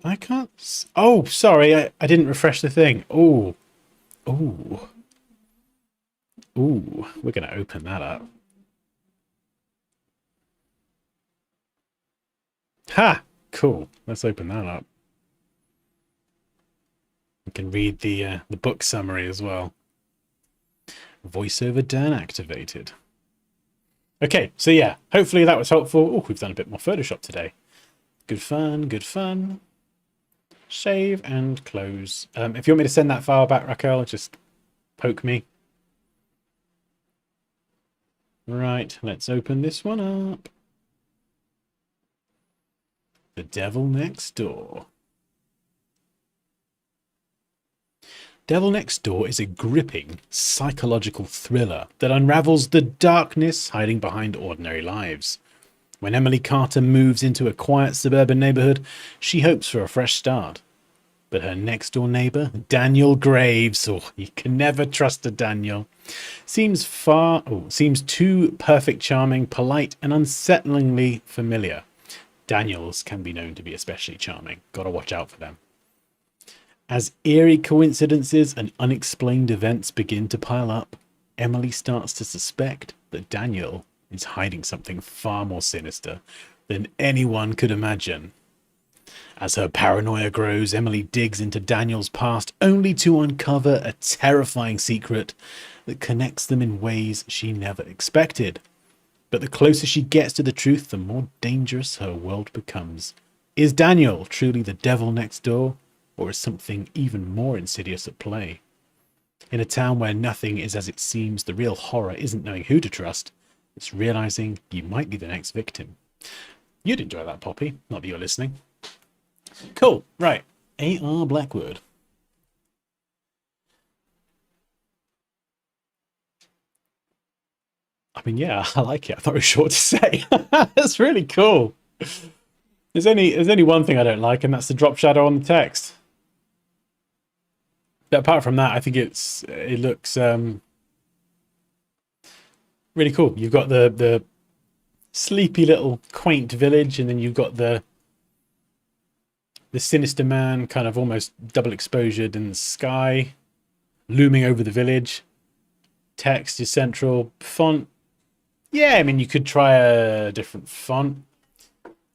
I can't... Oh, sorry. I didn't refresh the thing. Oh. Oh. Ooh. We're going to open that up. Ha! Cool. Let's open that up. We can read the book summary as well. VoiceOver Dan activated. Okay, so yeah, hopefully that was helpful. Oh, we've done a bit more Photoshop today. Good fun, good fun. Save and close. If you want me to send that file back, Raquel, just poke me. Right, let's open this one up. The Devil Next Door. Devil Next Door is a gripping psychological thriller that unravels the darkness hiding behind ordinary lives. When Emily Carter moves into a quiet suburban neighborhood, she hopes for a fresh start. But her next door neighbor, Daniel Graves, you can never trust a Daniel, seems too perfect, charming, polite, and unsettlingly familiar. Daniels can be known to be especially charming. Gotta watch out for them. As eerie coincidences and unexplained events begin to pile up, Emily starts to suspect that Daniel is hiding something far more sinister than anyone could imagine. As her paranoia grows, Emily digs into Daniel's past only to uncover a terrifying secret that connects them in ways she never expected. But the closer she gets to the truth, the more dangerous her world becomes. Is Daniel truly the devil next door, or is something even more insidious at play? In a town where nothing is as it seems, the real horror isn't knowing who to trust, it's realizing you might be the next victim. You'd enjoy that, Poppy, not that you're listening. Cool, right. A.R. Blackwood. I mean, yeah, I like it. I thought it was short to say. That's really cool. There's only one thing I don't like, and that's the drop shadow on the text. But apart from that, I think it looks really cool. You've got the sleepy little quaint village, and then you've got the sinister man kind of almost double exposured in the sky, looming over the village. Text is central. Font, yeah, I mean, you could try a different font.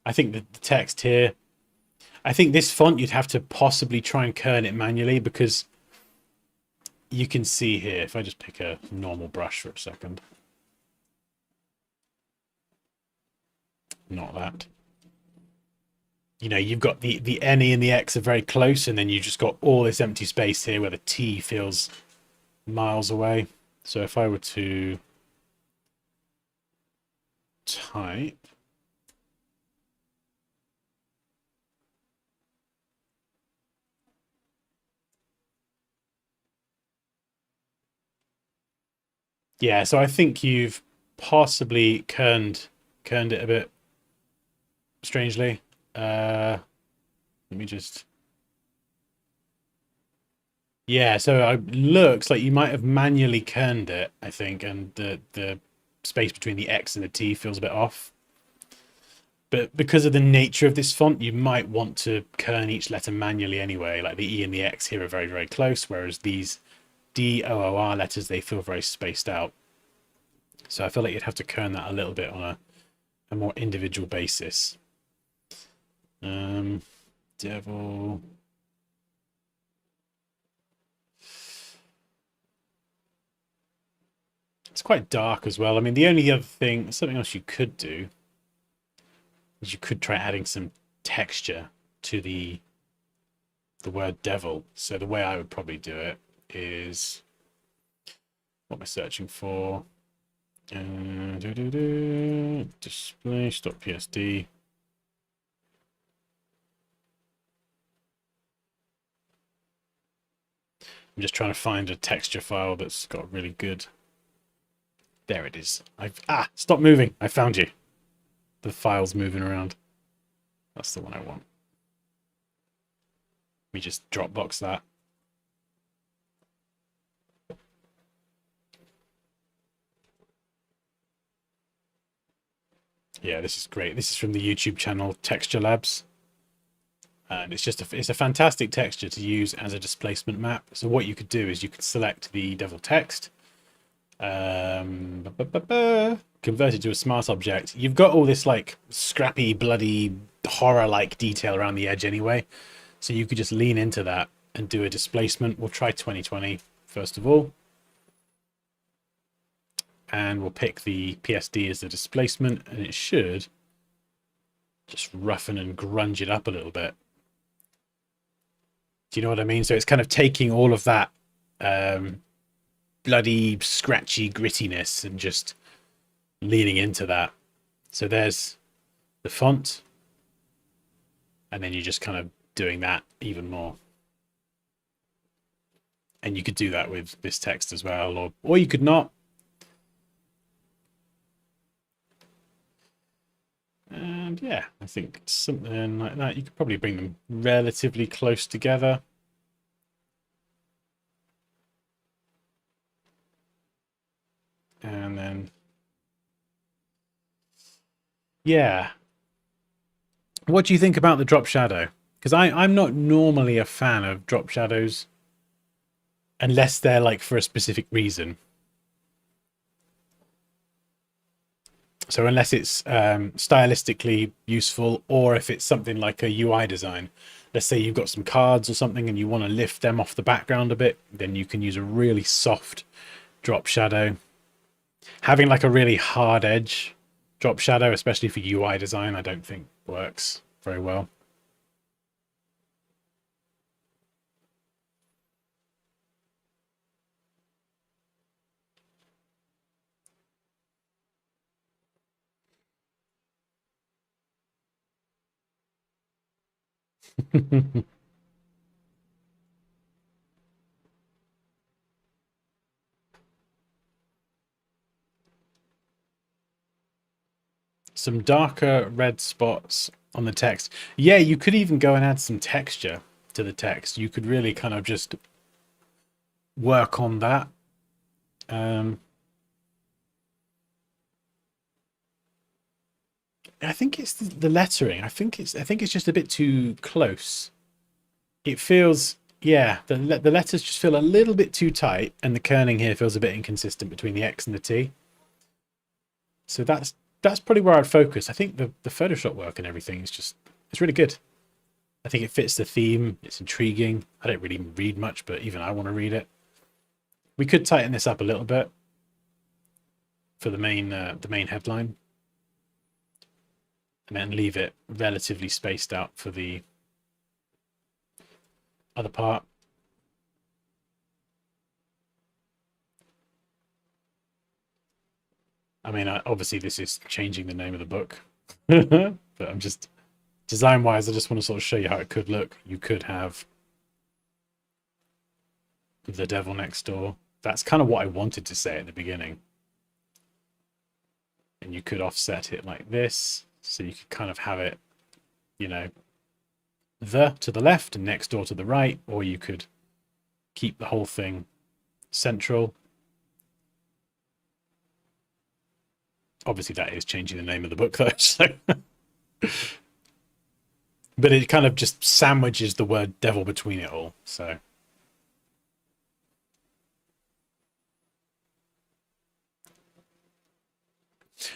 I think that the text here, I think this font you'd have to possibly try and kern it manually, because you can see here, if I just pick a normal brush for a second. Not that. You know, you've got the NE and the X are very close, and then you just got all this empty space here where the T feels miles away. So if I were to type, yeah, so I think you've possibly kerned it a bit strangely. Let me just, yeah, so it looks like you might have manually kerned it, I think, and the space between the X and the T feels a bit off. But because of the nature of this font, you might want to kern each letter manually anyway. Like the E and the X here are very, very close, whereas these D-O-O-R letters, they feel very spaced out. So I feel like you'd have to kern that a little bit on a more individual basis. Devil. It's quite dark as well. I mean, the only other thing, something else you could do, is you could try adding some texture to the word devil. So the way I would probably do it is, what am I searching for? Display.psd. I'm just trying to find a texture file that's got really good. There it is. Stop moving. I found you. The file's moving around. That's the one I want. Let me just Dropbox that. Yeah, this is great. This is from the YouTube channel Texture Labs. And it's a fantastic texture to use as a displacement map. So what you could do is you could select the devil text, convert it to a smart object. You've got all this like scrappy, bloody, horror-like detail around the edge anyway. So you could just lean into that and do a displacement. We'll try 2020 first of all. And we'll pick the PSD as the displacement, and it should just roughen and grunge it up a little bit. Do you know what I mean? So it's kind of taking all of that bloody, scratchy grittiness and just leaning into that. So there's the font. And then you're just kind of doing that even more. And you could do that with this text as well, or you could not. And yeah, I think something like that. You could probably bring them relatively close together. And then, yeah. What do you think about the drop shadow? Because I'm not normally a fan of drop shadows unless they're like for a specific reason. So unless it's stylistically useful, or if it's something like a UI design, let's say you've got some cards or something and you want to lift them off the background a bit, then you can use a really soft drop shadow. Having like a really hard edge drop shadow, especially for UI design, I don't think works very well. Some darker red spots on the text. Yeah, you could even go and add some texture to the text. You could really kind of just work on that. I think it's the lettering. I think it's just a bit too close. It feels, yeah, the letters just feel a little bit too tight, and the kerning here feels a bit inconsistent between the X and the T. So that's probably where I'd focus. I think the Photoshop work and everything is just, it's really good. I think it fits the theme. It's intriguing. I don't really read much, but even I want to read it. We could tighten this up a little bit for the main headline, and then leave it relatively spaced out for the other part. I mean, obviously this is changing the name of the book, but I'm just, design-wise, I just want to sort of show you how it could look. You could have The Devil Next Door. That's kind of what I wanted to say at the beginning. And you could offset it like this, so you could kind of have it, you know, the to the left and next door to the right, or you could keep the whole thing central. Obviously that is changing the name of the book though, so but it kind of just sandwiches the word devil between it all. So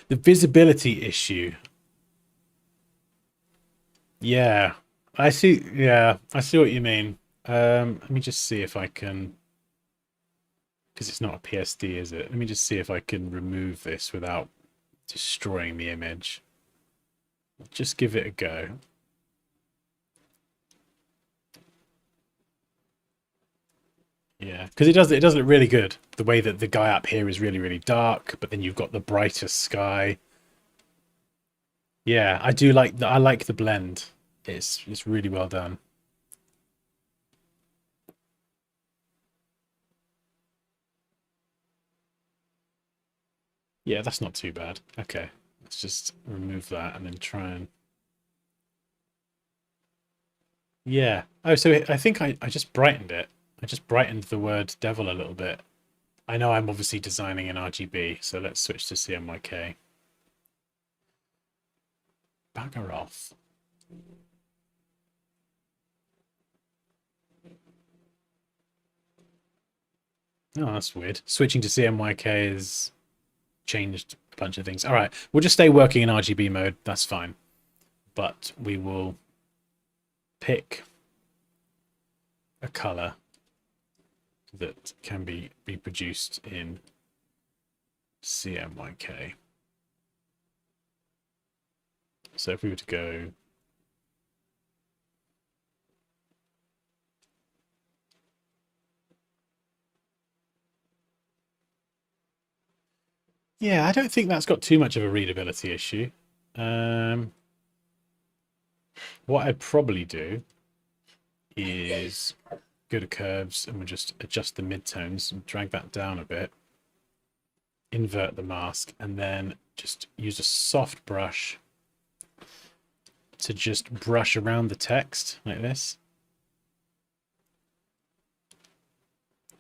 the visibility issue, yeah, I see. Yeah, I see what you mean. Let me just see if I can, because it's not a PSD, is it? Let me just see if I can remove this without destroying the image. Just give it a go. Yeah, because it does look really good. The way that the guy up here is really, really dark, but then you've got the brighter sky. Yeah, I do like I like the blend. It's really well done. Yeah, that's not too bad. Okay, let's just remove that and then try and... Yeah. Oh, so I think I just brightened it. I just brightened the word devil a little bit. I know I'm obviously designing in RGB, so let's switch to CMYK. Bugger off. Oh, that's weird. Switching to CMYK has changed a bunch of things. All right, we'll just stay working in RGB mode. That's fine. But we will pick a color that can be reproduced in CMYK. So if we were to go... Yeah, I don't think that's got too much of a readability issue. What I'd probably do is go to curves and we'll just adjust the midtones and drag that down a bit, invert the mask, and then just use a soft brush to just brush around the text like this.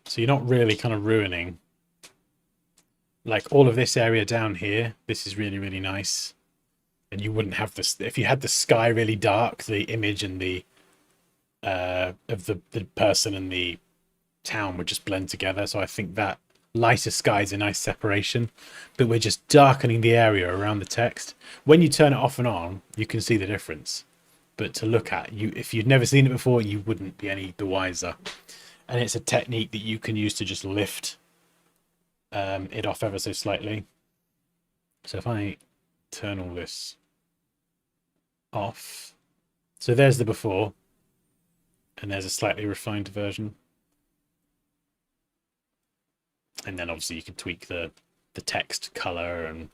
So you're not really kind of ruining like all of this area down here. This is really, really nice. And you wouldn't have this if you had the sky really dark, the image and the of the person and the town would just blend together. So I think that lighter sky is a nice separation, but we're just darkening the area around the text. When you turn it off and on, you can see the difference. But to look at, you, if you'd never seen it before, you wouldn't be any the wiser. And it's a technique that you can use to just lift it off ever so slightly. So if I turn all this off, so there's the before, and there's a slightly refined version. And then obviously you can tweak the text color and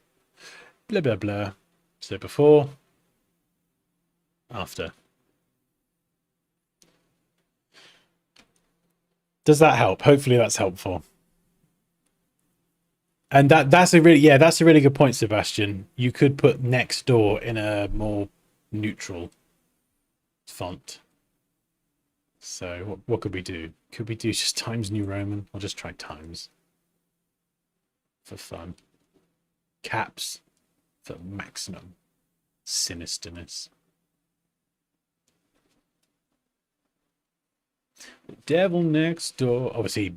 blah, blah, blah. So before, after. Does that help? Hopefully that's helpful. And that's a really good point, Sebastian. You could put next door in a more neutral font. So what could we do? Could we do just Times New Roman? I'll just try Times for fun. Caps for maximum sinisterness. Devil Next Door obviously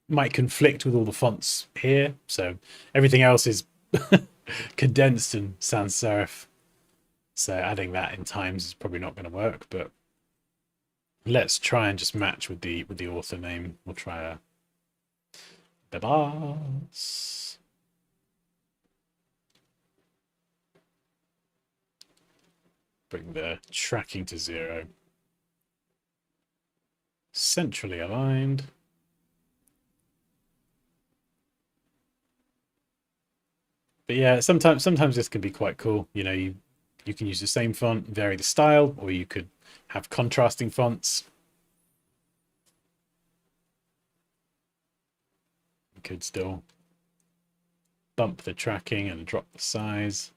might conflict with all the fonts here, so everything else is condensed in sans serif. So adding that in Times is probably not going to work, but let's try and just match with the author name. We'll try a Bebas. Bring the tracking to 0. Centrally aligned. But yeah, sometimes this can be quite cool. You know, you can use the same font, vary the style, or you could have contrasting fonts. You could still bump the tracking and drop the size.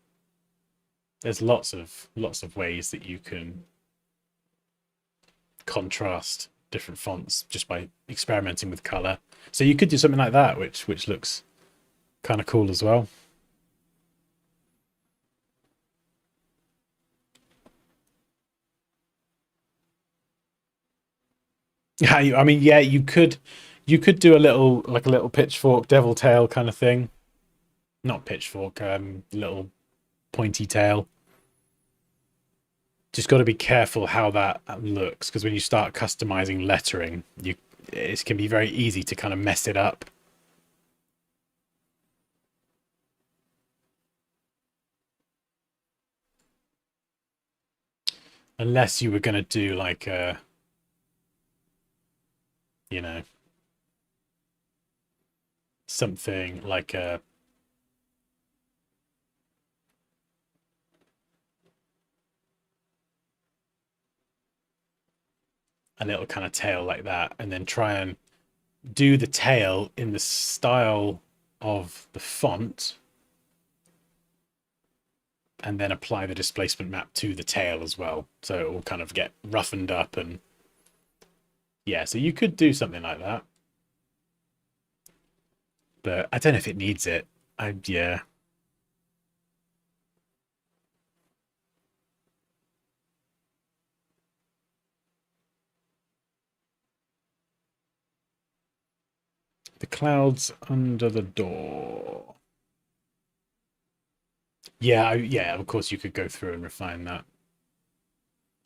There's lots of ways that you can contrast different fonts just by experimenting with color. So you could do something like that, which looks kind of cool as well. Yeah, I mean, yeah, you could do a little pitchfork devil tail kind of thing. Not pitchfork, little pointy tail. Just got to be careful how that looks, because when you start customizing lettering, it can be very easy to kind of mess it up. Unless you were going to do like a, you know, something like a little kind of tail like that, and then try and do the tail in the style of the font, and then apply the displacement map to the tail as well, so it will kind of get roughened up. And yeah, so you could do something like that, but I don't know if it needs it. Yeah. The clouds under the door. Yeah, of course you could go through and refine that.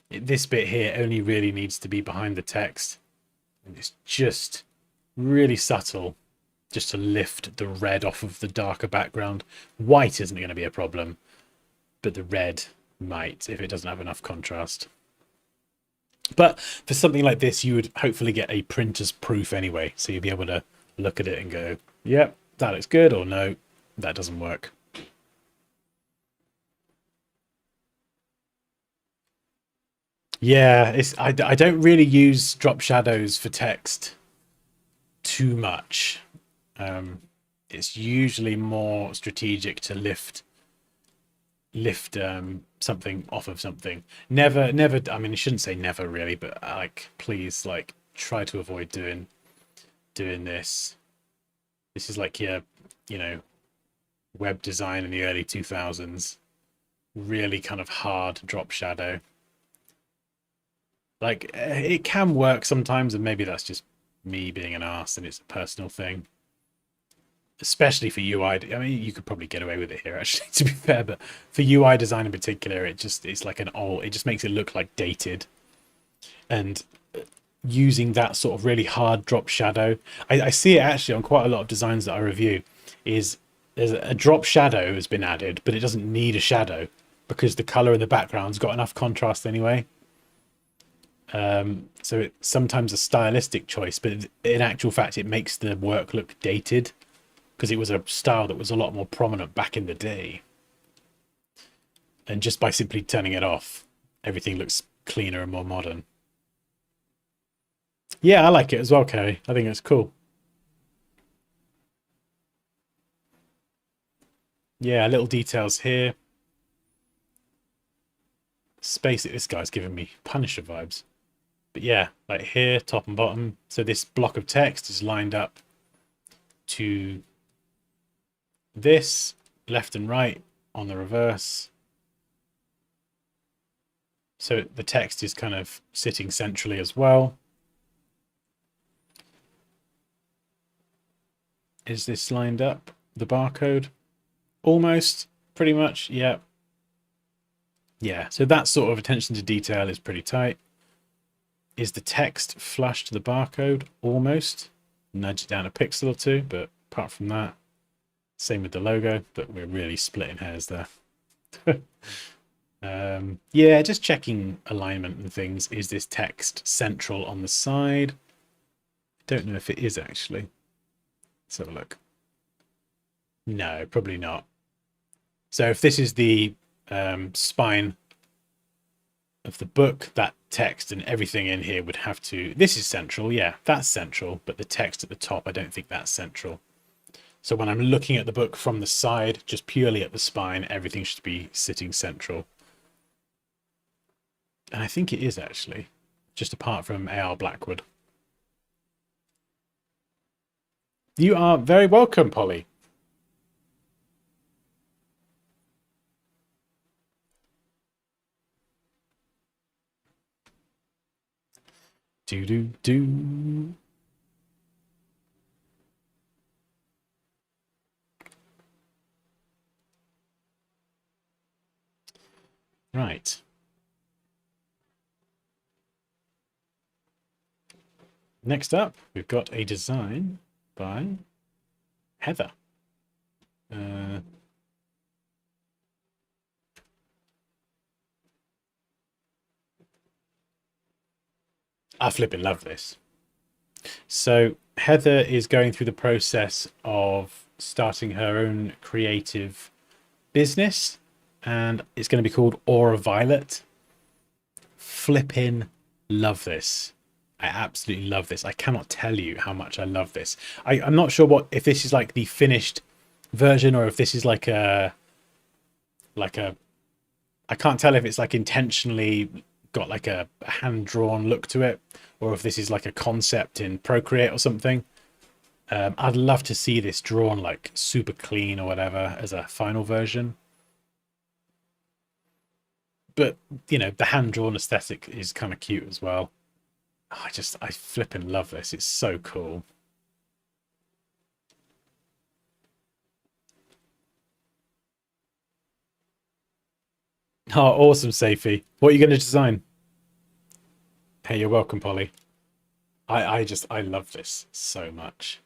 This bit here only really needs to be behind the text. And it's just really subtle, just to lift the red off of the darker background. White isn't going to be a problem, but the red might if it doesn't have enough contrast. But for something like this, you would hopefully get a printer's proof anyway. So you'll be able to look at it and go, yep, that looks good, or no, that doesn't work. Yeah, I don't really use drop shadows for text too much. It's usually more strategic to lift something off of something. Never, I mean, I shouldn't say never really, but like, please, like, try to avoid doing this. This is like your, you know, web design in the early 2000s. Really kind of hard drop shadow. Like, it can work sometimes, and maybe that's just me being an arse and it's a personal thing. Especially for UI. I mean, you could probably get away with it here, actually, to be fair, but for UI design in particular, it's like it just makes it look like dated. And using that sort of really hard drop shadow, I see it actually on quite a lot of designs that I review, is there's a drop shadow has been added, but it doesn't need a shadow because the color in the background's got enough contrast anyway. So it's sometimes a stylistic choice, but in actual fact, it makes the work look dated because it was a style that was a lot more prominent back in the day. And just by simply turning it off, everything looks cleaner and more modern. Yeah, I like it as well, Kerry. I think it's cool. Yeah, little details here. Space, this guy's giving me Punisher vibes. But yeah, like here, top and bottom. So this block of text is lined up to this, left and right on the reverse. So the text is kind of sitting centrally as well. Is this lined up? The barcode? Almost, pretty much, yeah. Yeah, so that sort of attention to detail is pretty tight. Is the text flush to the barcode? Almost. Nudge it down a pixel or two, but apart from that, same with the logo, but we're really splitting hairs there. Yeah, just checking alignment and things. Is this text central on the side? Don't know if it is actually. Let's have a look. No, probably not. So if this is the spine of the book, that text and everything in here would have to... This is central, yeah, that's central, but the text at the top, I don't think that's central. So when I'm looking at the book from the side, just purely at the spine, everything should be sitting central. And I think it is actually, just apart from AR Blackwood. You are very welcome, Polly. Do. Right. Next up, we've got a design by Heather. I flipping love this. So Heather is going through the process of starting her own creative business, and it's going to be called Aura Violet. Flipping love this. I absolutely love this. I cannot tell you how much I love this. I'm not sure if this is like the finished version or if this is like a I can't tell if it's like intentionally got like a hand-drawn look to it or if this is like a concept in Procreate or something. I'd love to see this drawn like super clean or whatever as a final version. But, you know, the hand-drawn aesthetic is kind of cute as well. I flipping love this. It's so cool. Oh, awesome, Safi. What are you going to design? Hey, you're welcome, Polly. I love this so much.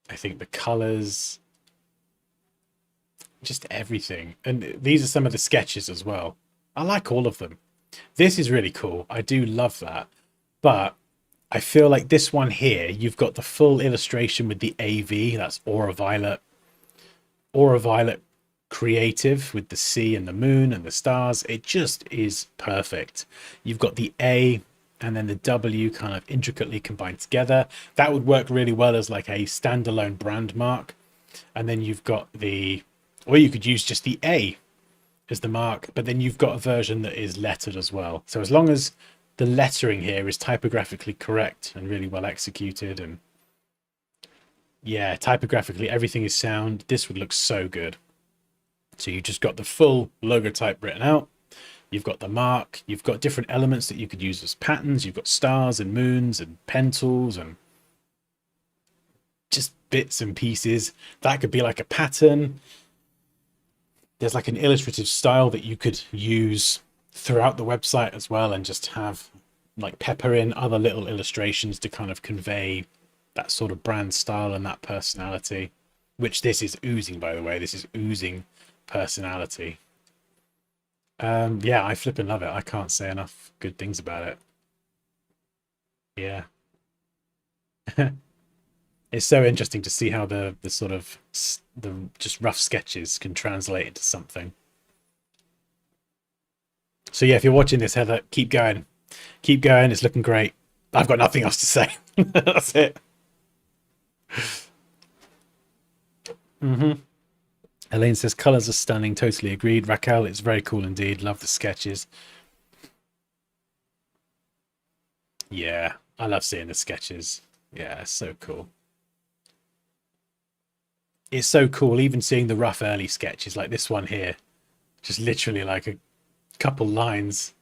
I think the colors, just everything. And these are some of the sketches as well. I like all of them. This is really cool. I do love that. But I feel like this one here, you've got the full illustration with the AV, that's Aura Violet creative with the sea and the moon and the stars. It just is perfect. You've got the A and then the W kind of intricately combined together. That would work really well as like a standalone brand mark. And then you've got the, or you could use just the A as the mark, but then you've got a version that is lettered as well. So as long as the lettering here is typographically correct and really well executed, and yeah, typographically everything is sound, this would look so good. So you just got the full logo type written out. You've got the mark. You've got different elements that you could use as patterns. You've got stars and moons and pen tools and just bits and pieces. That could be like a pattern. There's like an illustrative style that you could use throughout the website as well, and just have like pepper in other little illustrations to kind of convey that sort of brand style and that personality, which this is oozing, by the way. This is oozing personality. Yeah, I flipping love it. I can't say enough good things about it. Yeah. It's so interesting to see how the sort of the just rough sketches can translate into something. So yeah, if you're watching this, Heather, keep going. Keep going. It's looking great. I've got nothing else to say. That's it. Elaine says colors are stunning. Totally agreed. Raquel, it's very cool indeed. Love the sketches. Yeah, I love seeing the sketches. Yeah, so cool. It's so cool even seeing the rough early sketches like this one here. Just literally like a couple lines,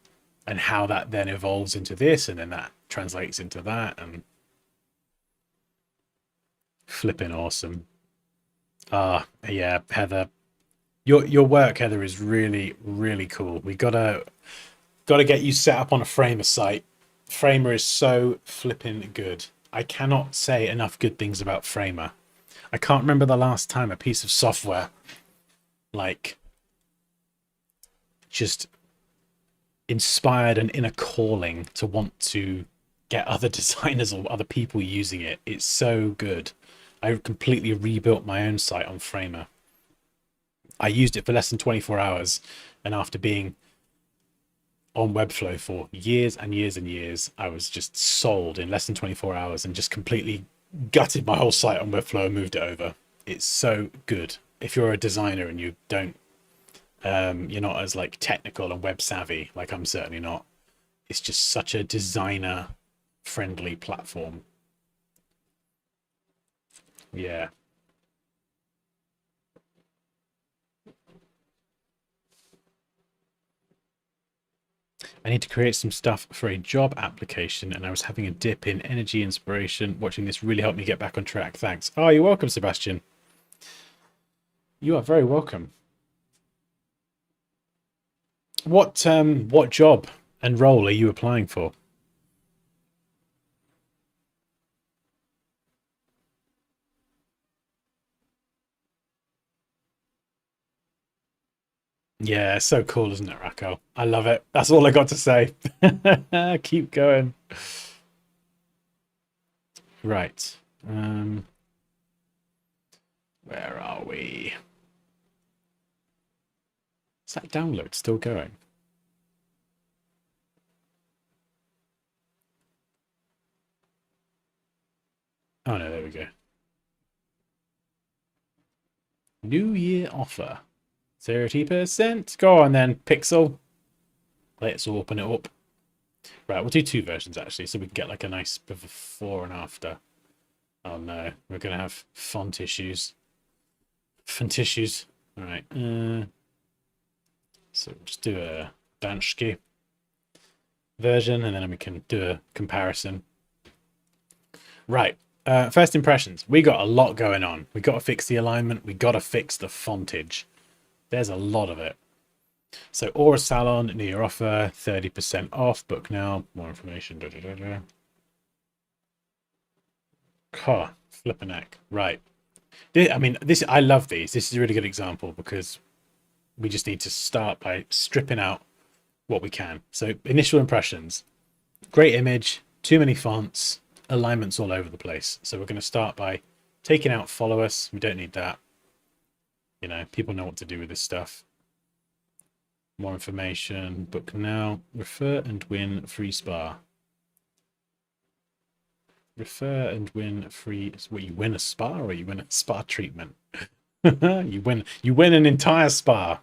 and how that then evolves into this, and then that translates into that, and flipping awesome. Yeah, Heather, your work, Heather, is really, really cool. We gotta get you set up on a Framer site. Framer is so flipping good. I cannot say enough good things about Framer. I can't remember the last time a piece of software like just inspired an inner calling to want to get other designers or other people using it. It's so good. I completely rebuilt my own site on Framer. I used it for less than 24 hours, and after being on Webflow for years and years and years, I was just sold in less than 24 hours and just completely gutted my whole site on Webflow and moved it over. It's so good. If you're a designer and you don't, you're not as like technical and web savvy, like I'm certainly not, it's just such a designer friendly platform. Yeah. I need to create some stuff for a job application, and I was having a dip in energy inspiration. Watching this really helped me get back on track. Thanks. Oh, you're welcome, Sebastian. You are very welcome. What job and role are you applying for? Yeah, so cool, isn't it, Racco? I love it. That's all I got to say. Keep going. Right. Where are we? Is that download still going? Oh no, there we go. New Year offer. 30%. Go on then, Pixel. Let's open it up. Right, we'll do two versions actually, so we can get like a nice before and after. Oh no, we're gonna have font issues. Font issues. All right. So we'll just do a Danske version, and then we can do a comparison. Right. First impressions. We got a lot going on. We got to fix the alignment. We got to fix the fontage. There's a lot of it. So Aura Salon, new year offer, 30% off. Book now. More information. Flippin' heck. Right. I mean, this I love these. This is a really good example because we just need to start by stripping out what we can. So initial impressions, great image, too many fonts, alignments all over the place. So we're going to start by taking out follow us. We don't need that. You know, people know what to do with this stuff. More information, book now, refer and win free spa. Refer and win free. What, you win a spa or you win a spa treatment? you win an entire spa.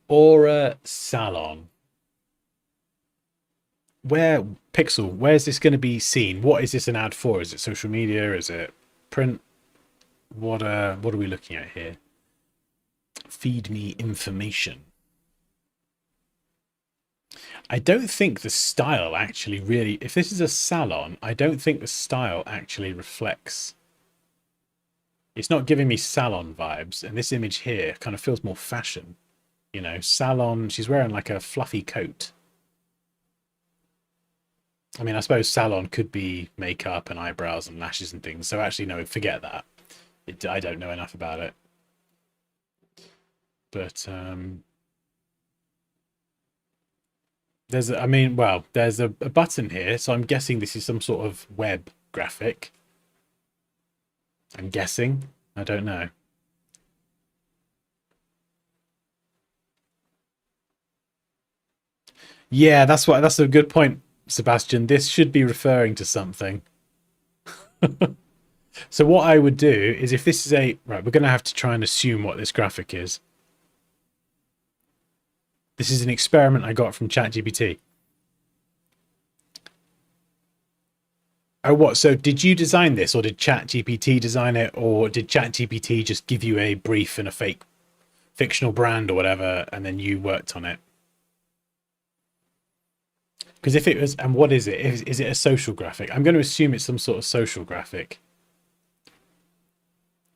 Aura Salon. Where Pixel, where's this going to be seen? What is this an ad for? Is it social media? Is it print? What are we looking at here? Feed me information. I don't think the style actually really, if this is a salon, I don't think the style actually reflects. It's not giving me salon vibes, and this image here kind of feels more fashion. You know, salon, she's wearing like a fluffy coat. I mean, I suppose salon could be makeup and eyebrows and lashes and things. So actually, no, forget that. I don't know enough about it. But there's a button here, so I'm guessing this is some sort of web graphic. I'm guessing. I don't know. Yeah, that's a good point, Sebastian. This should be referring to something. So what I would do is, if this is right, we're going to have to try and assume what this graphic is. This is an experiment I got from ChatGPT. Oh, what? So did you design this, or did ChatGPT design it, or did ChatGPT just give you a brief and a fake fictional brand or whatever, and then you worked on it? Because if it was, and what is it? Is it a social graphic? I'm going to assume it's some sort of social graphic.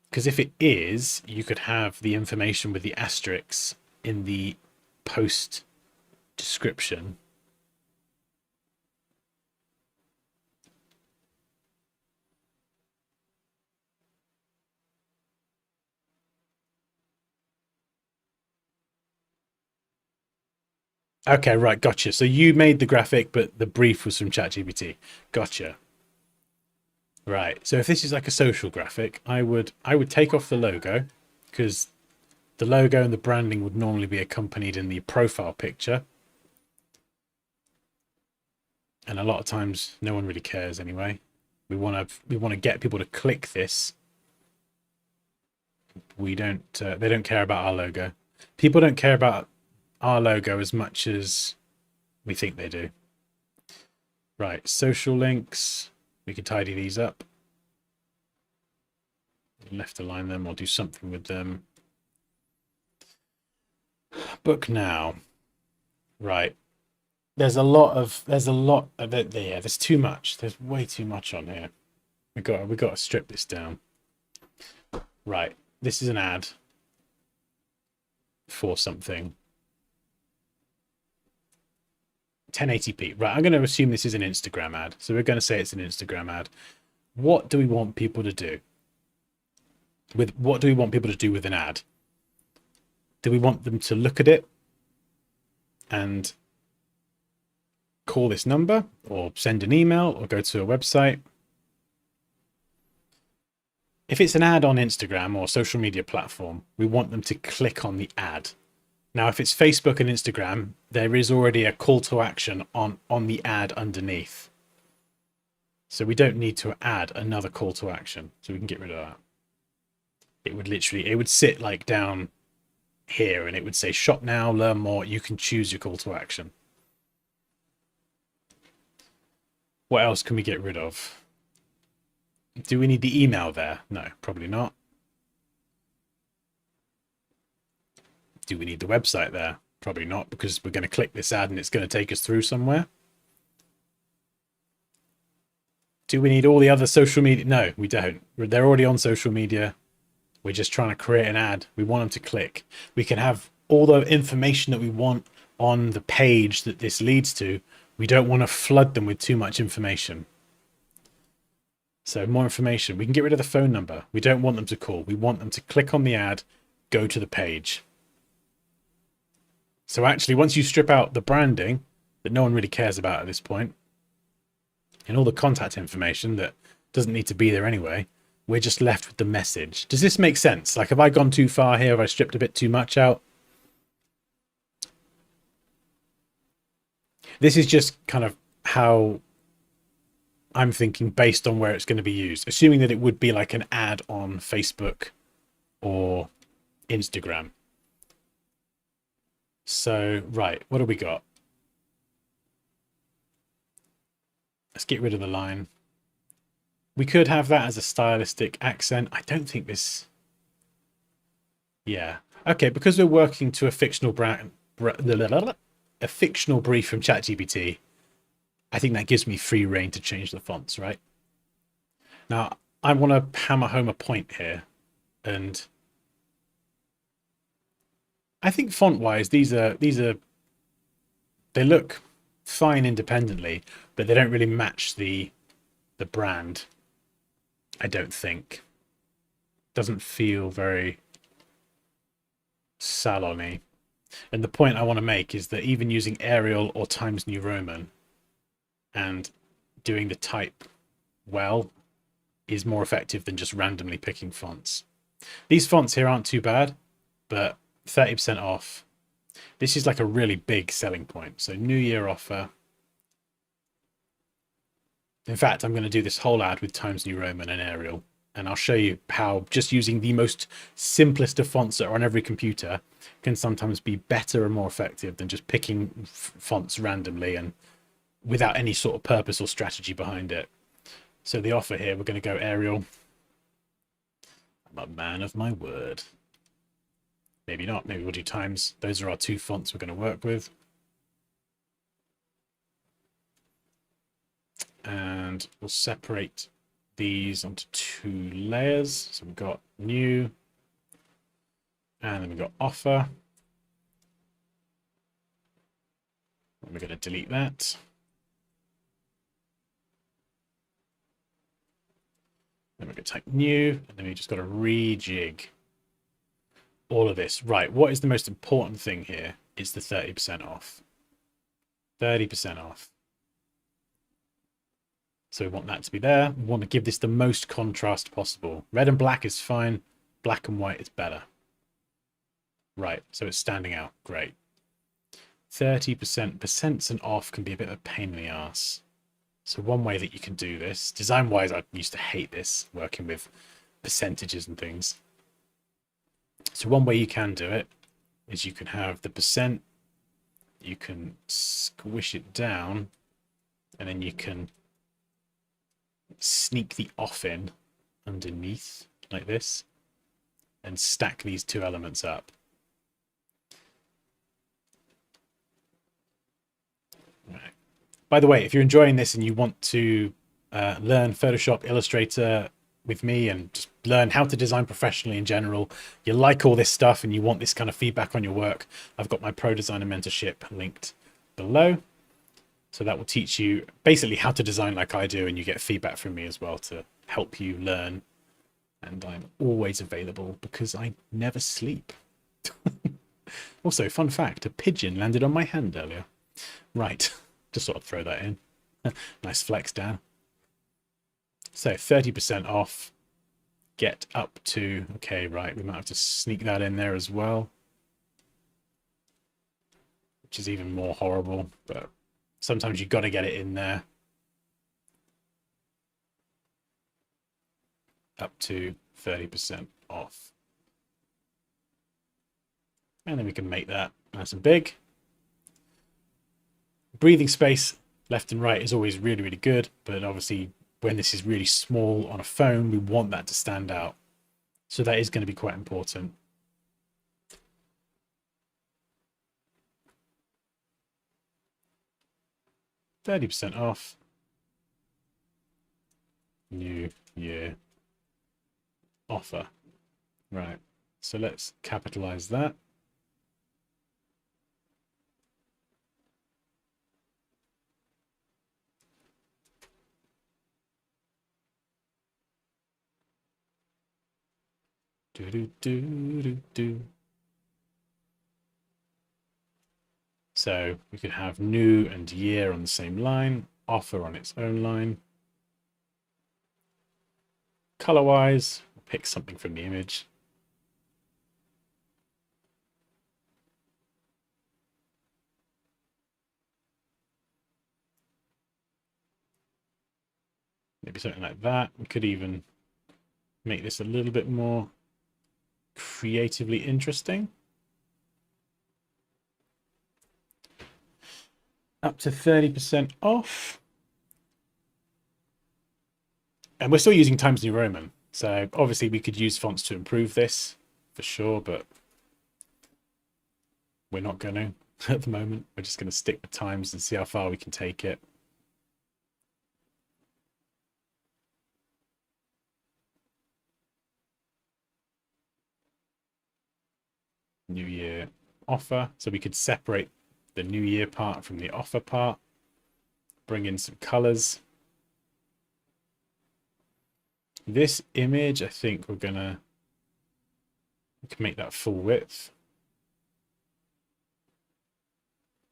Because if it is, you could have the information with the asterisks in the post description. Okay, right, gotcha. So you made the graphic, but the brief was from ChatGPT. Gotcha. Right. So if this is like a social graphic, I would take off the logo, because the logo and the branding would normally be accompanied in the profile picture. And a lot of times no one really cares anyway. We want to get people to click this. They don't care about our logo. People don't care about our logo as much as we think they do. Right, social links. We can tidy these up. Left align them or do something with them. Book now. Right. There's too much. There's way too much on here. We got to strip this down. Right. This is an ad for something. 1080p. Right, I'm going to assume this is an Instagram ad. So we're going to say it's an Instagram ad. What do we want people to do? What do we want people to do with an ad? Do we want them to look at it and call this number, or send an email, or go to a website? If it's an ad on Instagram or social media platform, we want them to click on the ad. Now, if it's Facebook and Instagram, there is already a call to action on the ad underneath. So we don't need to add another call to action. So we can get rid of that. It would sit like down here, and it would say shop now, learn more. You can choose your call to action. What else can we get rid of? Do we need the email there? No, probably not. Do we need the website there? Probably not, because we're going to click this ad and it's going to take us through somewhere. Do we need all the other social media? No, we don't. They're already on social media. We're just trying to create an ad. We want them to click. We can have all the information that we want on the page that this leads to. We don't want to flood them with too much information. So more information. We can get rid of the phone number. We don't want them to call. We want them to click on the ad, go to the page. So actually, once you strip out the branding that no one really cares about at this point, and all the contact information that doesn't need to be there anyway, we're just left with the message. Does this make sense? Like, have I gone too far here? Have I stripped a bit too much out? This is just kind of how I'm thinking based on where it's going to be used, assuming that it would be like an ad on Facebook or Instagram. So, right, what do we got? Let's get rid of the line. We could have that as a stylistic accent. I don't think this... Yeah. Okay, because we're working to a fictional a fictional brief from ChatGPT, I think that gives me free reign to change the fonts, right? Now, I want to hammer home a point here, and I think font-wise, these are they look fine independently, but they don't really match the brand. I don't think. Doesn't feel very salon-y. And the point I want to make is that even using Arial or Times New Roman and doing the type well is more effective than just randomly picking fonts. These fonts here aren't too bad, but 30% off. This is like a really big selling point. So New Year offer. In fact, I'm going to do this whole ad with Times New Roman and Arial, and I'll show you how just using the most simplest of fonts that are on every computer can sometimes be better and more effective than just picking fonts randomly and without any sort of purpose or strategy behind it. So the offer here, we're going to go Arial. I'm a man of my word. Maybe not. Maybe we'll do Times. Those are our two fonts we're going to work with. And we'll separate these onto two layers. So we've got new, and then we've got offer. And we're going to delete that. Then we're going to type new, and then we just got to rejig all of this. Right, what is the most important thing here? It's the 30% off. 30% off. So we want that to be there. We want to give this the most contrast possible. Red and black is fine. Black and white is better. Right, so it's standing out. Great. 30%. Percents and off can be a bit of a pain in the ass. So one way that you can do this, design-wise, I used to hate this, working with percentages and things. So one way you can do it is you can have the percent, you can squish it down, and then you can sneak the off in underneath like this and stack these two elements up. Right. By the way, if you're enjoying this and you want to learn Photoshop, Illustrator with me and just learn how to design professionally in general, you like all this stuff and you want this kind of feedback on your work, I've got my Pro Designer mentorship linked below. So that will teach you basically how to design like I do, and you get feedback from me as well to help you learn. And I'm always available because I never sleep. Also, fun fact, a pigeon landed on my hand earlier. Right, just sort of throw that in. Nice flex, Dan. So 30% off. Get up to, okay, right, we might have to sneak that in there as well, which is even more horrible, but sometimes you've got to get it in there. Up to 30% off. And then we can make that nice and big. Breathing space left and right is always really, really good, but obviously when this is really small on a phone, we want that to stand out. So that is going to be quite important. %30 off. New Year offer. Right. So let's capitalize that. Do, do, do, do, do. So we could have new and year on the same line, offer on its own line. Color-wise, we'll pick something from the image. Maybe something like that. We could even make this a little bit more creatively interesting. Up to 30% off. And we're still using Times New Roman. So obviously we could use fonts to improve this for sure, but we're not going to at the moment. We're just going to stick with Times and see how far we can take it. New Year offer. So we could separate the New Year part from the offer part. Bring in some colors. This image, I think we can make that full width.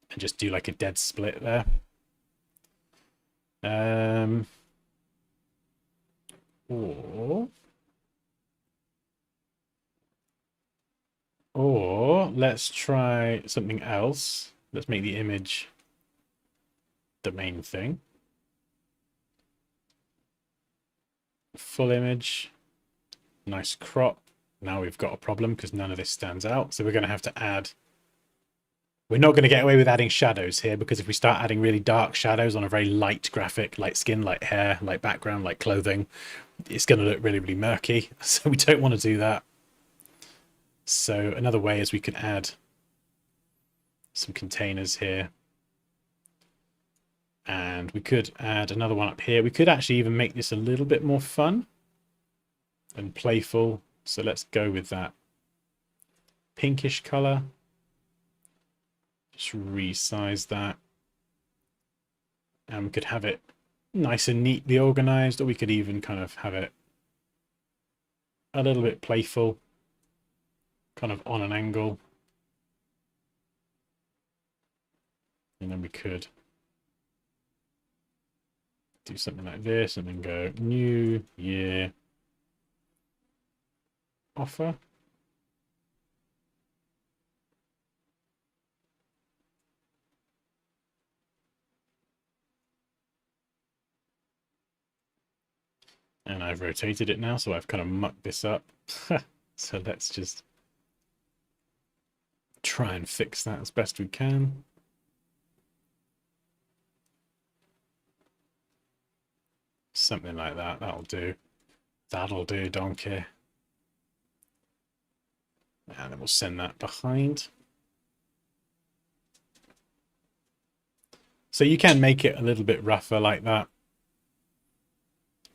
And just do like a dead split there. Or let's try something else. Let's make the image the main thing. Full image. Nice crop. Now we've got a problem because none of this stands out. So we're going to have to add... We're not going to get away with adding shadows here, because if we start adding really dark shadows on a very light graphic, light skin, light hair, light background, light clothing, it's going to look really, really murky. So we don't want to do that. So another way is we could add some containers here. And we could add another one up here. We could actually even make this a little bit more fun and playful. So let's go with that pinkish color. Just resize that. And we could have it nice and neatly organized, or we could even kind of have it a little bit playful, kind of on an angle. And then we could do something like this and then go New Year offer. And I've rotated it now, so I've kind of mucked this up. So let's just try and fix that as best we can. Something like that. That'll do. That'll do, donkey. And then we'll send that behind. So you can make it a little bit rougher like that,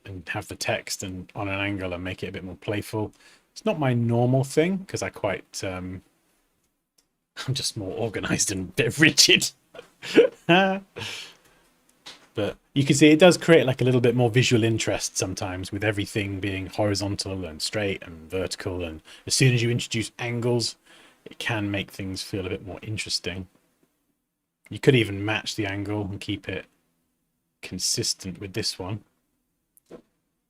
and have the text and on an angle and make it a bit more playful. It's not my normal thing because I quite I'm just more organized and a bit rigid. But you can see it does create like a little bit more visual interest sometimes, with everything being horizontal and straight and vertical, and as soon as you introduce angles, it can make things feel a bit more interesting. You could even match the angle and keep it consistent with this one,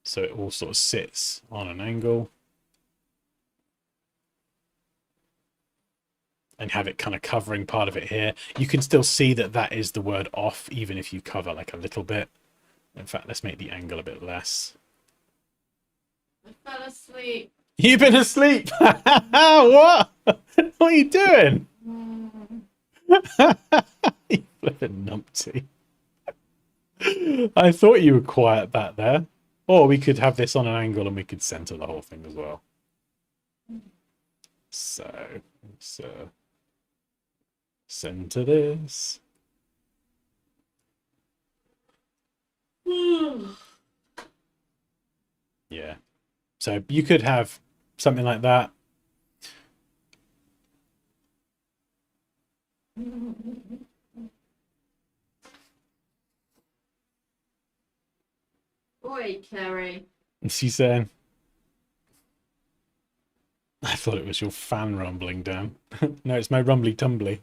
so it all sort of sits on an angle, and have it kind of covering part of it here. You can still see that that is the word off, even if you cover like a little bit. In fact, let's make the angle a bit less. I fell asleep. You've been asleep. What? What are you doing? You flipping numpty. I thought you were quiet back there. Or we could have this on an angle and we could center the whole thing as well. So let's center this. Yeah. So you could have something like that. Oi, Kerry. She's saying, I thought it was your fan rumbling down. No, it's my rumbly tumbly.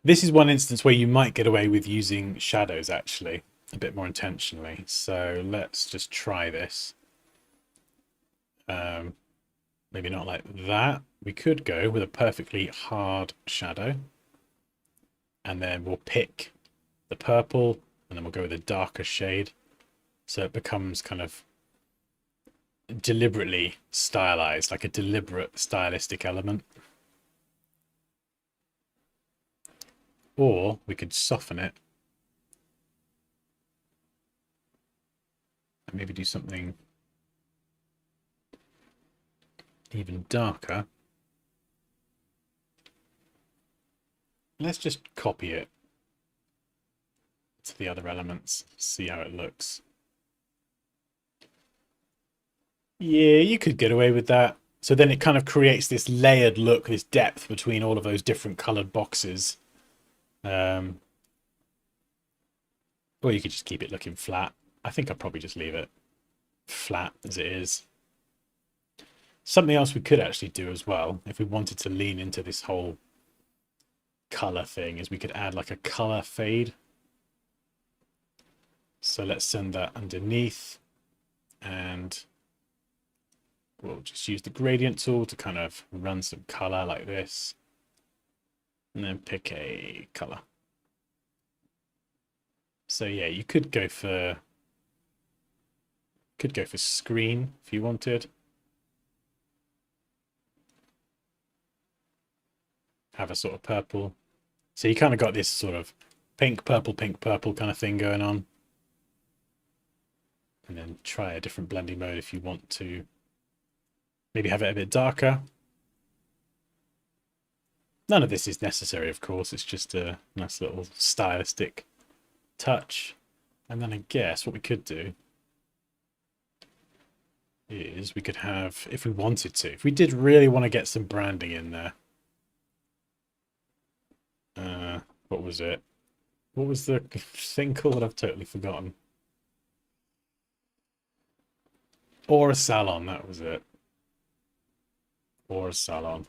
This is one instance where you might get away with using shadows actually a bit more intentionally. So let's just try this. Maybe not like that. We could go with a perfectly hard shadow. And then we'll pick the purple and then we'll go with a darker shade. So it becomes kind of deliberately stylized, like a deliberate stylistic element. Or we could soften it and maybe do something even darker. Let's just copy it to the other elements, see how it looks. Yeah, you could get away with that. So then it kind of creates this layered look, this depth between all of those different colored boxes. Or you could just keep it looking flat. I think I'll probably just leave it flat as it is. Something else we could actually do as well, if we wanted to lean into this whole color thing, is we could add like a color fade. So let's send that underneath and we'll just use the gradient tool to kind of run some color like this and then pick a color. So yeah, you could go for screen if you wanted. Have a sort of purple. So you kind of got this sort of pink, purple kind of thing going on. And then try a different blending mode if you want to. Maybe have it a bit darker. None of this is necessary, of course. It's just a nice little stylistic touch. And then I guess what we could do is we could have, if we wanted to, if we did really want to get some branding in there. What was it? What was the thing called? I've totally forgotten. Aura Salon, that was it. Aura Salon.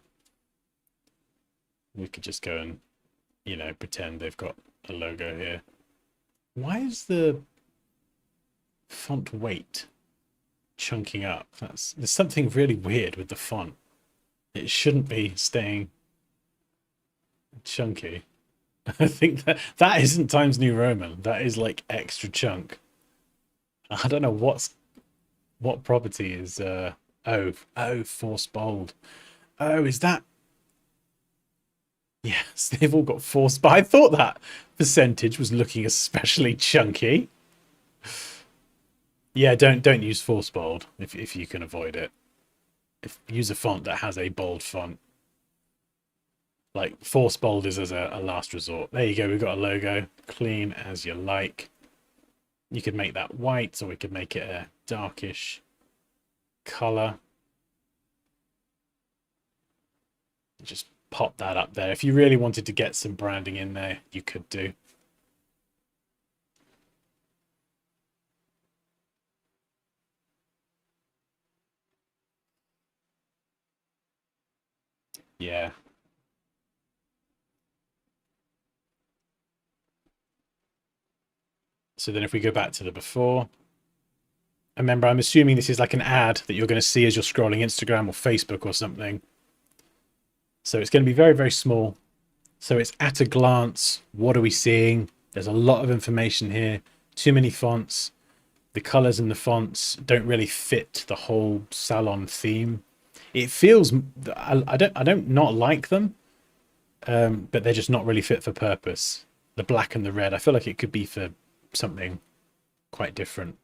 We could just go and, you know, pretend they've got a logo here. Why is the font weight chunking up? There's something really weird with the font. It shouldn't be staying chunky. I think that isn't Times New Roman. That is like extra chunk. I don't know what property is force bold. Oh, is that? Yes, they've all got force, but I thought that percentage was looking especially chunky. Yeah, don't use force bold if you can avoid it. Use a font that has a bold font. Like force bold is as a last resort. There you go, we've got a logo. Clean as you like. You could make that white, or we could make it a darkish color. Just pop that up there. If you really wanted to get some branding in there, you could do. Yeah. So then if we go back to the before, remember, I'm assuming this is like an ad that you're going to see as you're scrolling Instagram or Facebook or something. So it's going to be very, very small. So it's at a glance. What are we seeing? There's a lot of information here. Too many fonts. The colors in the fonts don't really fit the whole salon theme. It feels, I don't not like them, but they're just not really fit for purpose. The black and the red, I feel like it could be for something quite different.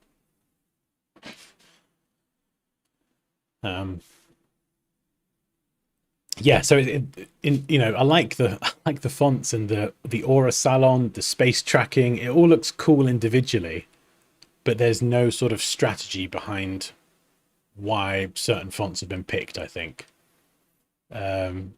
Yeah, so I like the fonts and the Aura Salon, the space tracking. It all looks cool individually, but there's no sort of strategy behind why certain fonts have been picked, I think. And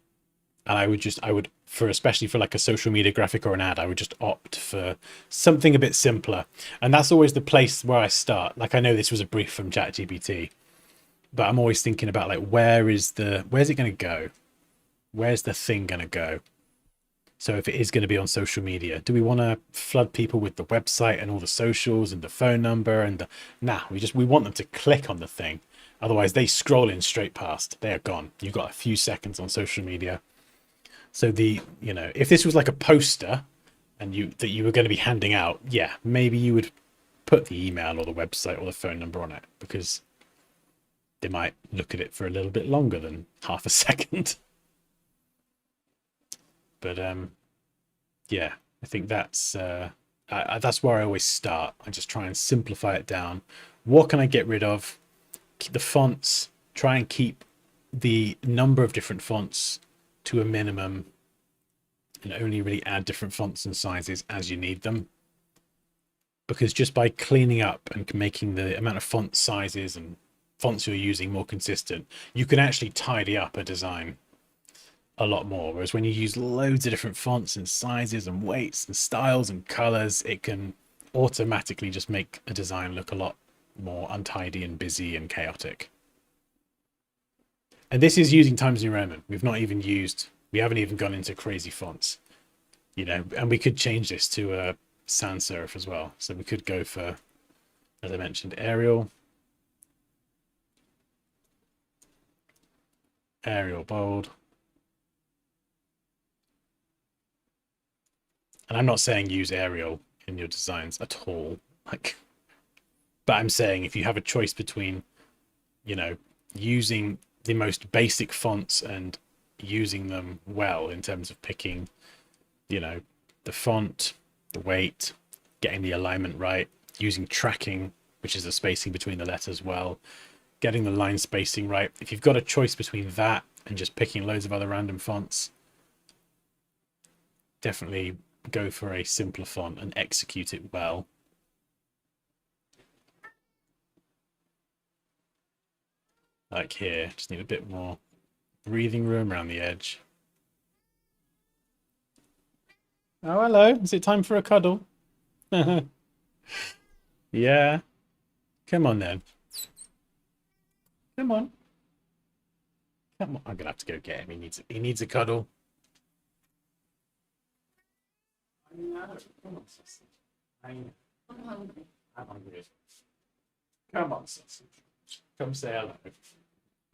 I would especially for like a social media graphic or an ad, I would just opt for something a bit simpler. And that's always the place where I start. Like, I know this was a brief from ChatGPT, but I'm always thinking about like, where's it going to go? Where's the thing going to go? So if it is going to be on social media, do we want to flood people with the website and all the socials and the phone number and we want them to click on the thing. Otherwise they scroll in straight past. They are gone. You've got a few seconds on social media. So if this was like a poster and that you were going to be handing out, yeah, maybe you would put the email or the website or the phone number on it, because they might look at it for a little bit longer than half a second. But yeah, I think that's where I always start. I just try and simplify it down. What can I get rid of? Keep the fonts. Try and keep the number of different fonts to a minimum, and only really add different fonts and sizes as you need them. Because just by cleaning up and making the amount of font sizes and fonts you're using more consistent, you can actually tidy up a design a lot more. Whereas when you use loads of different fonts and sizes and weights and styles and colors, it can automatically just make a design look a lot more untidy and busy and chaotic. And this is using Times New Roman. We haven't even gone into crazy fonts, and we could change this to a sans serif as well. So we could go for, as I mentioned, Arial bold. And I'm not saying use Arial in your designs at all, but I'm saying if you have a choice between, using the most basic fonts and using them well in terms of picking, the font, the weight, getting the alignment right, using tracking, which is the spacing between the letters well, getting the line spacing right. If you've got a choice between that and just picking loads of other random fonts, definitely go for a simpler font and execute it well. Like here, just need a bit more breathing room around the edge. Oh, hello. Is it time for a cuddle? Yeah. Come on then. Come on. Come on. I'm gonna have to go get him. He needs a cuddle. Come on, sausage. I'm hungry. I'm hungry. Come on, sausage. Come say hello.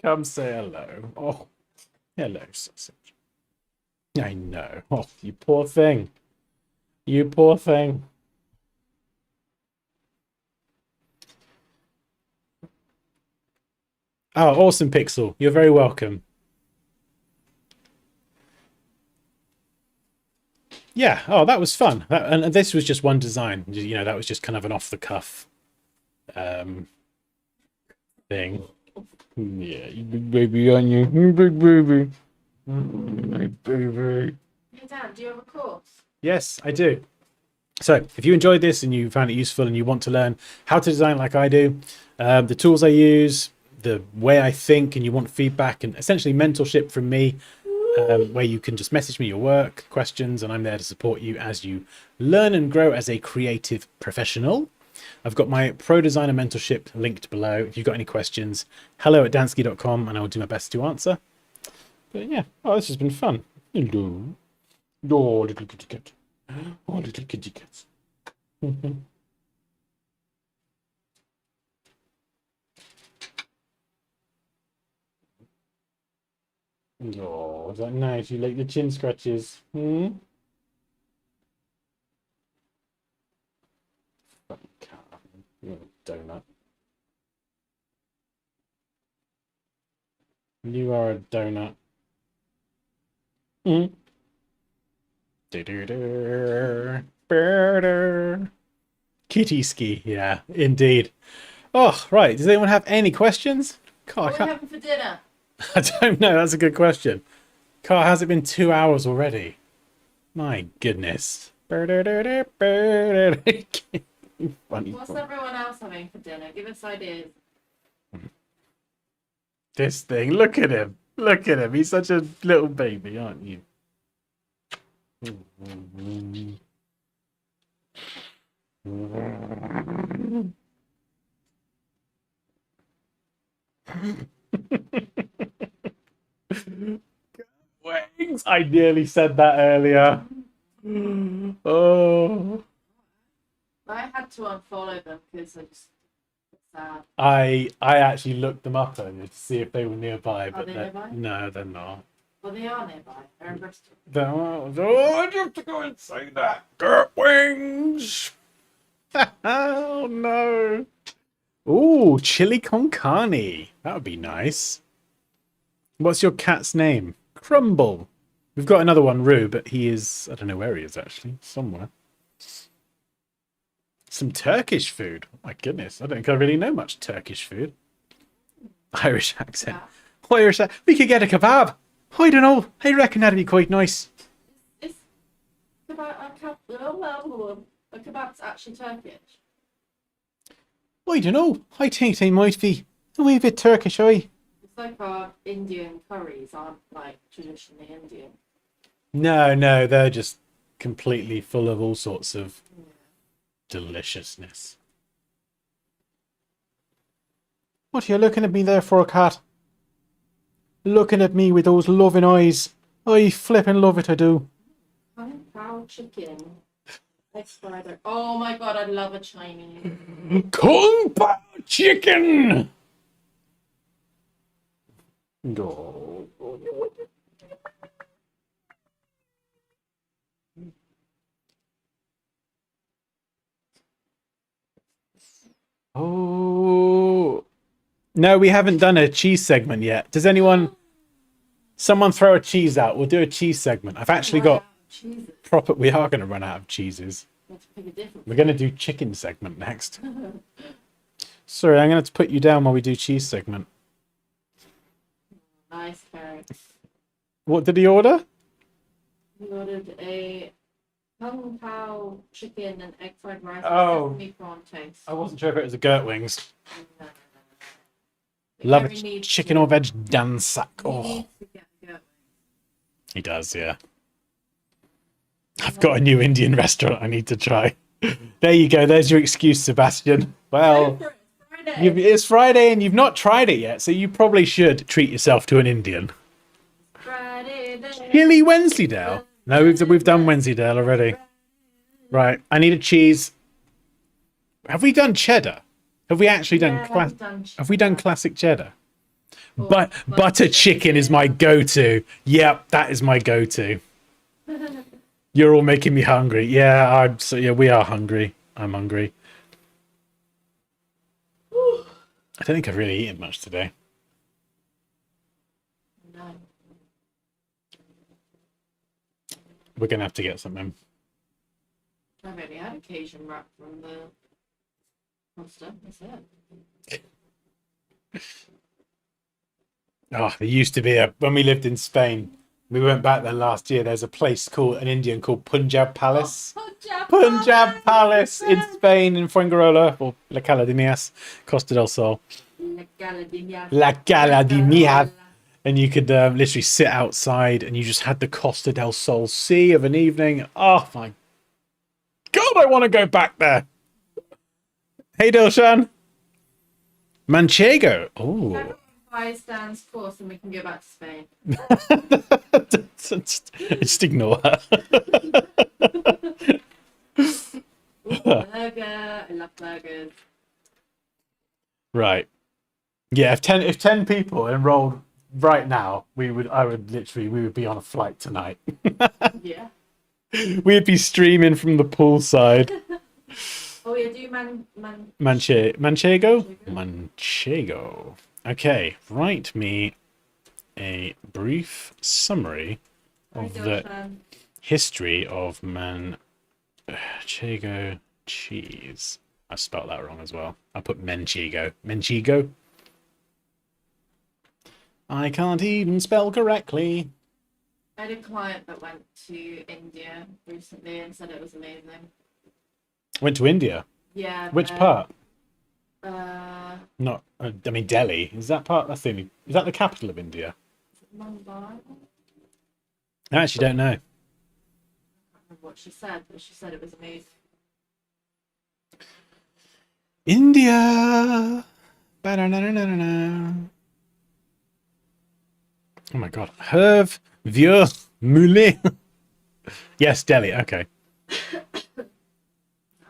Come say hello. Oh, hello, sausage. I know. Oh, you poor thing. You poor thing. Oh, awesome, Pixel. You're very welcome. Yeah. Oh, that was fun. And this was just one design. That was just kind of an off-the-cuff thing. Yeah, you big baby, aren't you? You big baby. My baby. Hey Dan, do you have a course? Yes, I do. So if you enjoyed this and you found it useful and you want to learn how to design like I do, the tools I use, the way I think, and you want feedback and essentially mentorship from me, where you can just message me your work, questions, and I'm there to support you as you learn and grow as a creative professional. I've got my Pro Designer mentorship linked below. If you've got any questions, hello@dansky.com, and I will do my best to answer. But yeah, this has been fun. Hello. Oh, little kitty cat. Oh, little kitty cats. Oh, is that nice? You like the chin scratches? Fucking cat. You're a donut. You are a donut. Kitty ski, yeah, indeed. Oh, right. Does anyone have any questions? God, What are we having for dinner? I don't know. That's a good question. Carl, has it been 2 hours already? My goodness. Funny. What's everyone else having for dinner? Give us ideas. This thing. Look at him. Look at him. He's such a little baby, aren't you? Wings. I nearly said that earlier. Oh. I had to unfollow them because I just sad. I actually looked them up earlier to see if they were nearby, but they they're, nearby? no, they're not. Well, they are nearby. They're in Bristol. Oh, I have to go and say that. Get wings. Oh no. Ooh, chili con carne. That would be nice. What's your cat's name? Crumble. We've got another one, Rue, but he is, I don't know where he is actually. Somewhere. Some Turkish food. Oh my goodness. I don't think I really know much Turkish food. Irish accent. Yeah. Irish accent. We could get a kebab. I don't know. I reckon that'd be quite nice. It's a kebab's actually Turkish. I don't know. I think they might be a wee bit Turkish, aye. It's like our Indian curries aren't like traditionally Indian. No, they're just completely full of all sorts of deliciousness. What are you looking at me there for, cat? Looking at me with those loving eyes. I flipping love it, I do. Kung Pao chicken. Fried. Oh my god, I love a Chinese. Kung Pao chicken! Oh. Oh. No, we haven't done a cheese segment yet. Does anyone... Someone throw a cheese out. We'll do a cheese segment. I've actually got cheeses. proper... We are going to run out of cheeses. Let's pick a different. We're going to do chicken segment next. Sorry, I'm going to put you down while we do cheese segment. Nice carrot. What did he order? We ordered a Kung Pao chicken and egg fried rice Oh. with sesame prawn toast. I wasn't sure if it was a Gertwings. No. Love a Gary needs chicken to- or veg dansak. he Oh, needs to get Gertwings. he does, yeah. I've got a new Indian restaurant I need to try. There you go. There's your excuse, Sebastian. Well, Go for it, Friday. it's Friday and you've not tried it yet, so you probably should treat yourself to an Indian. Friday then. Chili Wensleydale. No, we've done Wensleydale already. Right, I need a cheese. Have we done cheddar? Have we actually done Yeah, we've done have we done classic cheddar? Or But butter chicken is my go-to. Yep, that is my go-to. You're all making me hungry. Yeah, we are hungry. I'm hungry. I don't think I've really eaten much today. No. We're gonna have to get something. I've already had a Cajun wrap from the Costa. That's it. Oh, there used to be when we lived in Spain. We went back there last year. There's a place called an Indian called Punjab Palace. Punjab Palace in Spain, in Fuengirola, or La Cala de Mias, Costa del Sol. La Cala de Mias. And you could literally sit outside and you just had the Costa del Sol sea of an evening. Oh my God, I want to go back there. Hey, Dilshan. Manchego. Oh. Stands course and we can go back to Spain. Just ignore her. Burger. I love burgers. Right. Yeah, if 10 people enrolled right now, we would be on a flight tonight. Yeah. We'd be streaming from the poolside. Oh yeah, do Manchego? Manchego. Okay, write me a brief summary of the history of Manchego cheese. I spelled that wrong as well. I put Manchego. Manchego? I can't even spell correctly. I had a client that went to India recently and said it was amazing. Went to India. Yeah. Which part? Not. I mean, Delhi. Is that part? That's the only. Is that the capital of India? Mumbai. I actually don't know. what she said, but she said it was amazing. India. Ba-da-na-na-na-na. Oh my god. Herve Vieux Moulin. Yes, Delhi. Okay.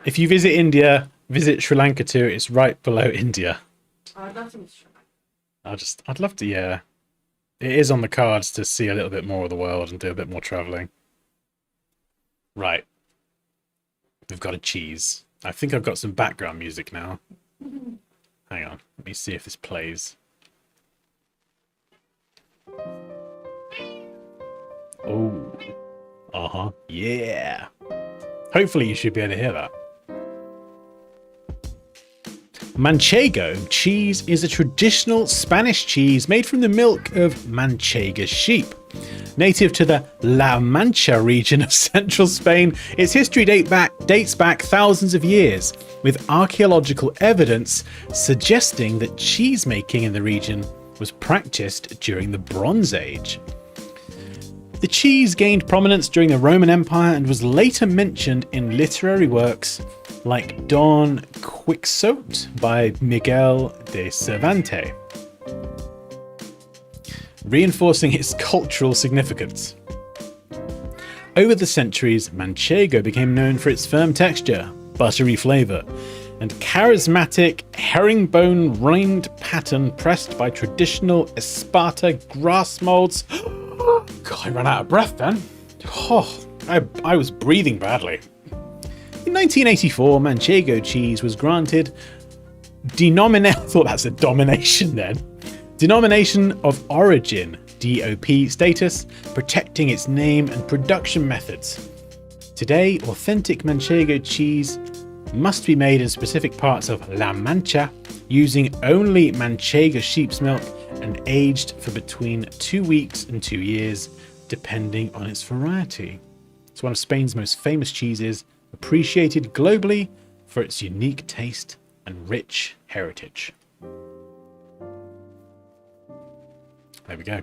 If you visit India, visit Sri Lanka too. It's right below India. Oh, I'd love to try. I'd love to, yeah. It is on the cards to see a little bit more of the world and do a bit more traveling. Right. We've got a cheese. I think I've got some background music now. Hang on. Let me see if this plays. Oh. Uh-huh. Yeah. Hopefully you should be able to hear that. Manchego cheese is a traditional Spanish cheese made from the milk of Manchega sheep. Native to the La Mancha region of central Spain, its history dates back thousands of years, with archaeological evidence suggesting that cheese making in the region was practiced during the Bronze Age. The cheese gained prominence during the Roman Empire and was later mentioned in literary works like Don Quixote by Miguel de Cervantes, reinforcing its cultural significance. Over the centuries, Manchego became known for its firm texture, buttery flavour, and charismatic herringbone rind pattern pressed by traditional Esparta grass moulds. God, I ran out of breath then. Oh, I was breathing badly. In 1984, Manchego cheese was granted I thought that's a domination then. Denomination of Origin (DOP) status, protecting its name and production methods. Today, authentic Manchego cheese must be made in specific parts of La Mancha using only Manchega sheep's milk and aged for between 2 weeks and 2 years, depending on its variety. It's one of Spain's most famous cheeses, appreciated globally for its unique taste and rich heritage. There we go.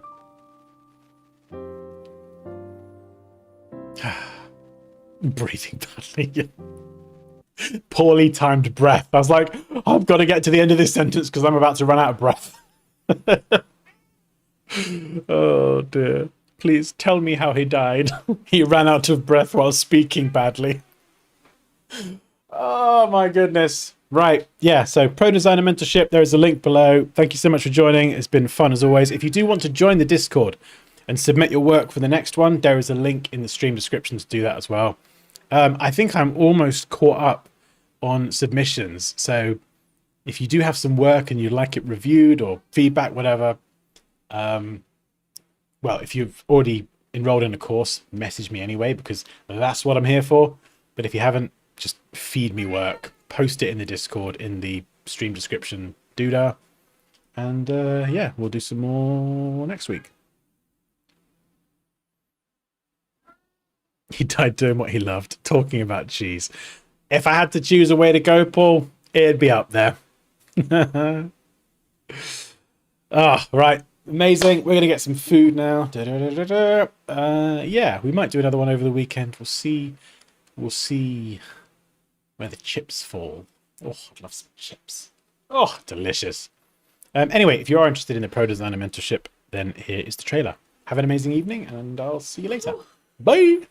Breathing badly. Poorly timed breath. I was like, I've got to get to the end of this sentence because I'm about to run out of breath. Oh dear. Please tell me how he died. He ran out of breath while speaking badly. Oh my goodness. Right. Yeah. So Pro Designer Mentorship, there is a link below. Thank you so much for joining. It's been fun as always. If you do want to join the Discord and submit your work for the next one, there is a link in the stream description to do that as well. I think I'm almost caught up on submissions. So if you do have some work and you'd like it reviewed or feedback, whatever, well, if you've already enrolled in a course, message me anyway, because that's what I'm here for. But if you haven't, just feed me work, post it in the Discord in the stream description doodah. And yeah, we'll do some more next week. He died doing what he loved, talking about cheese. If I had to choose a way to go, Paul, it'd be up there. Oh, right. Amazing. We're going to get some food now. Yeah, we might do another one over the weekend. We'll see. We'll see where the chips fall. Oh, I'd love some chips. Oh, delicious. Anyway, if you are interested in the Pro Designer Mentorship, then here is the trailer. Have an amazing evening, and I'll see you later. Bye.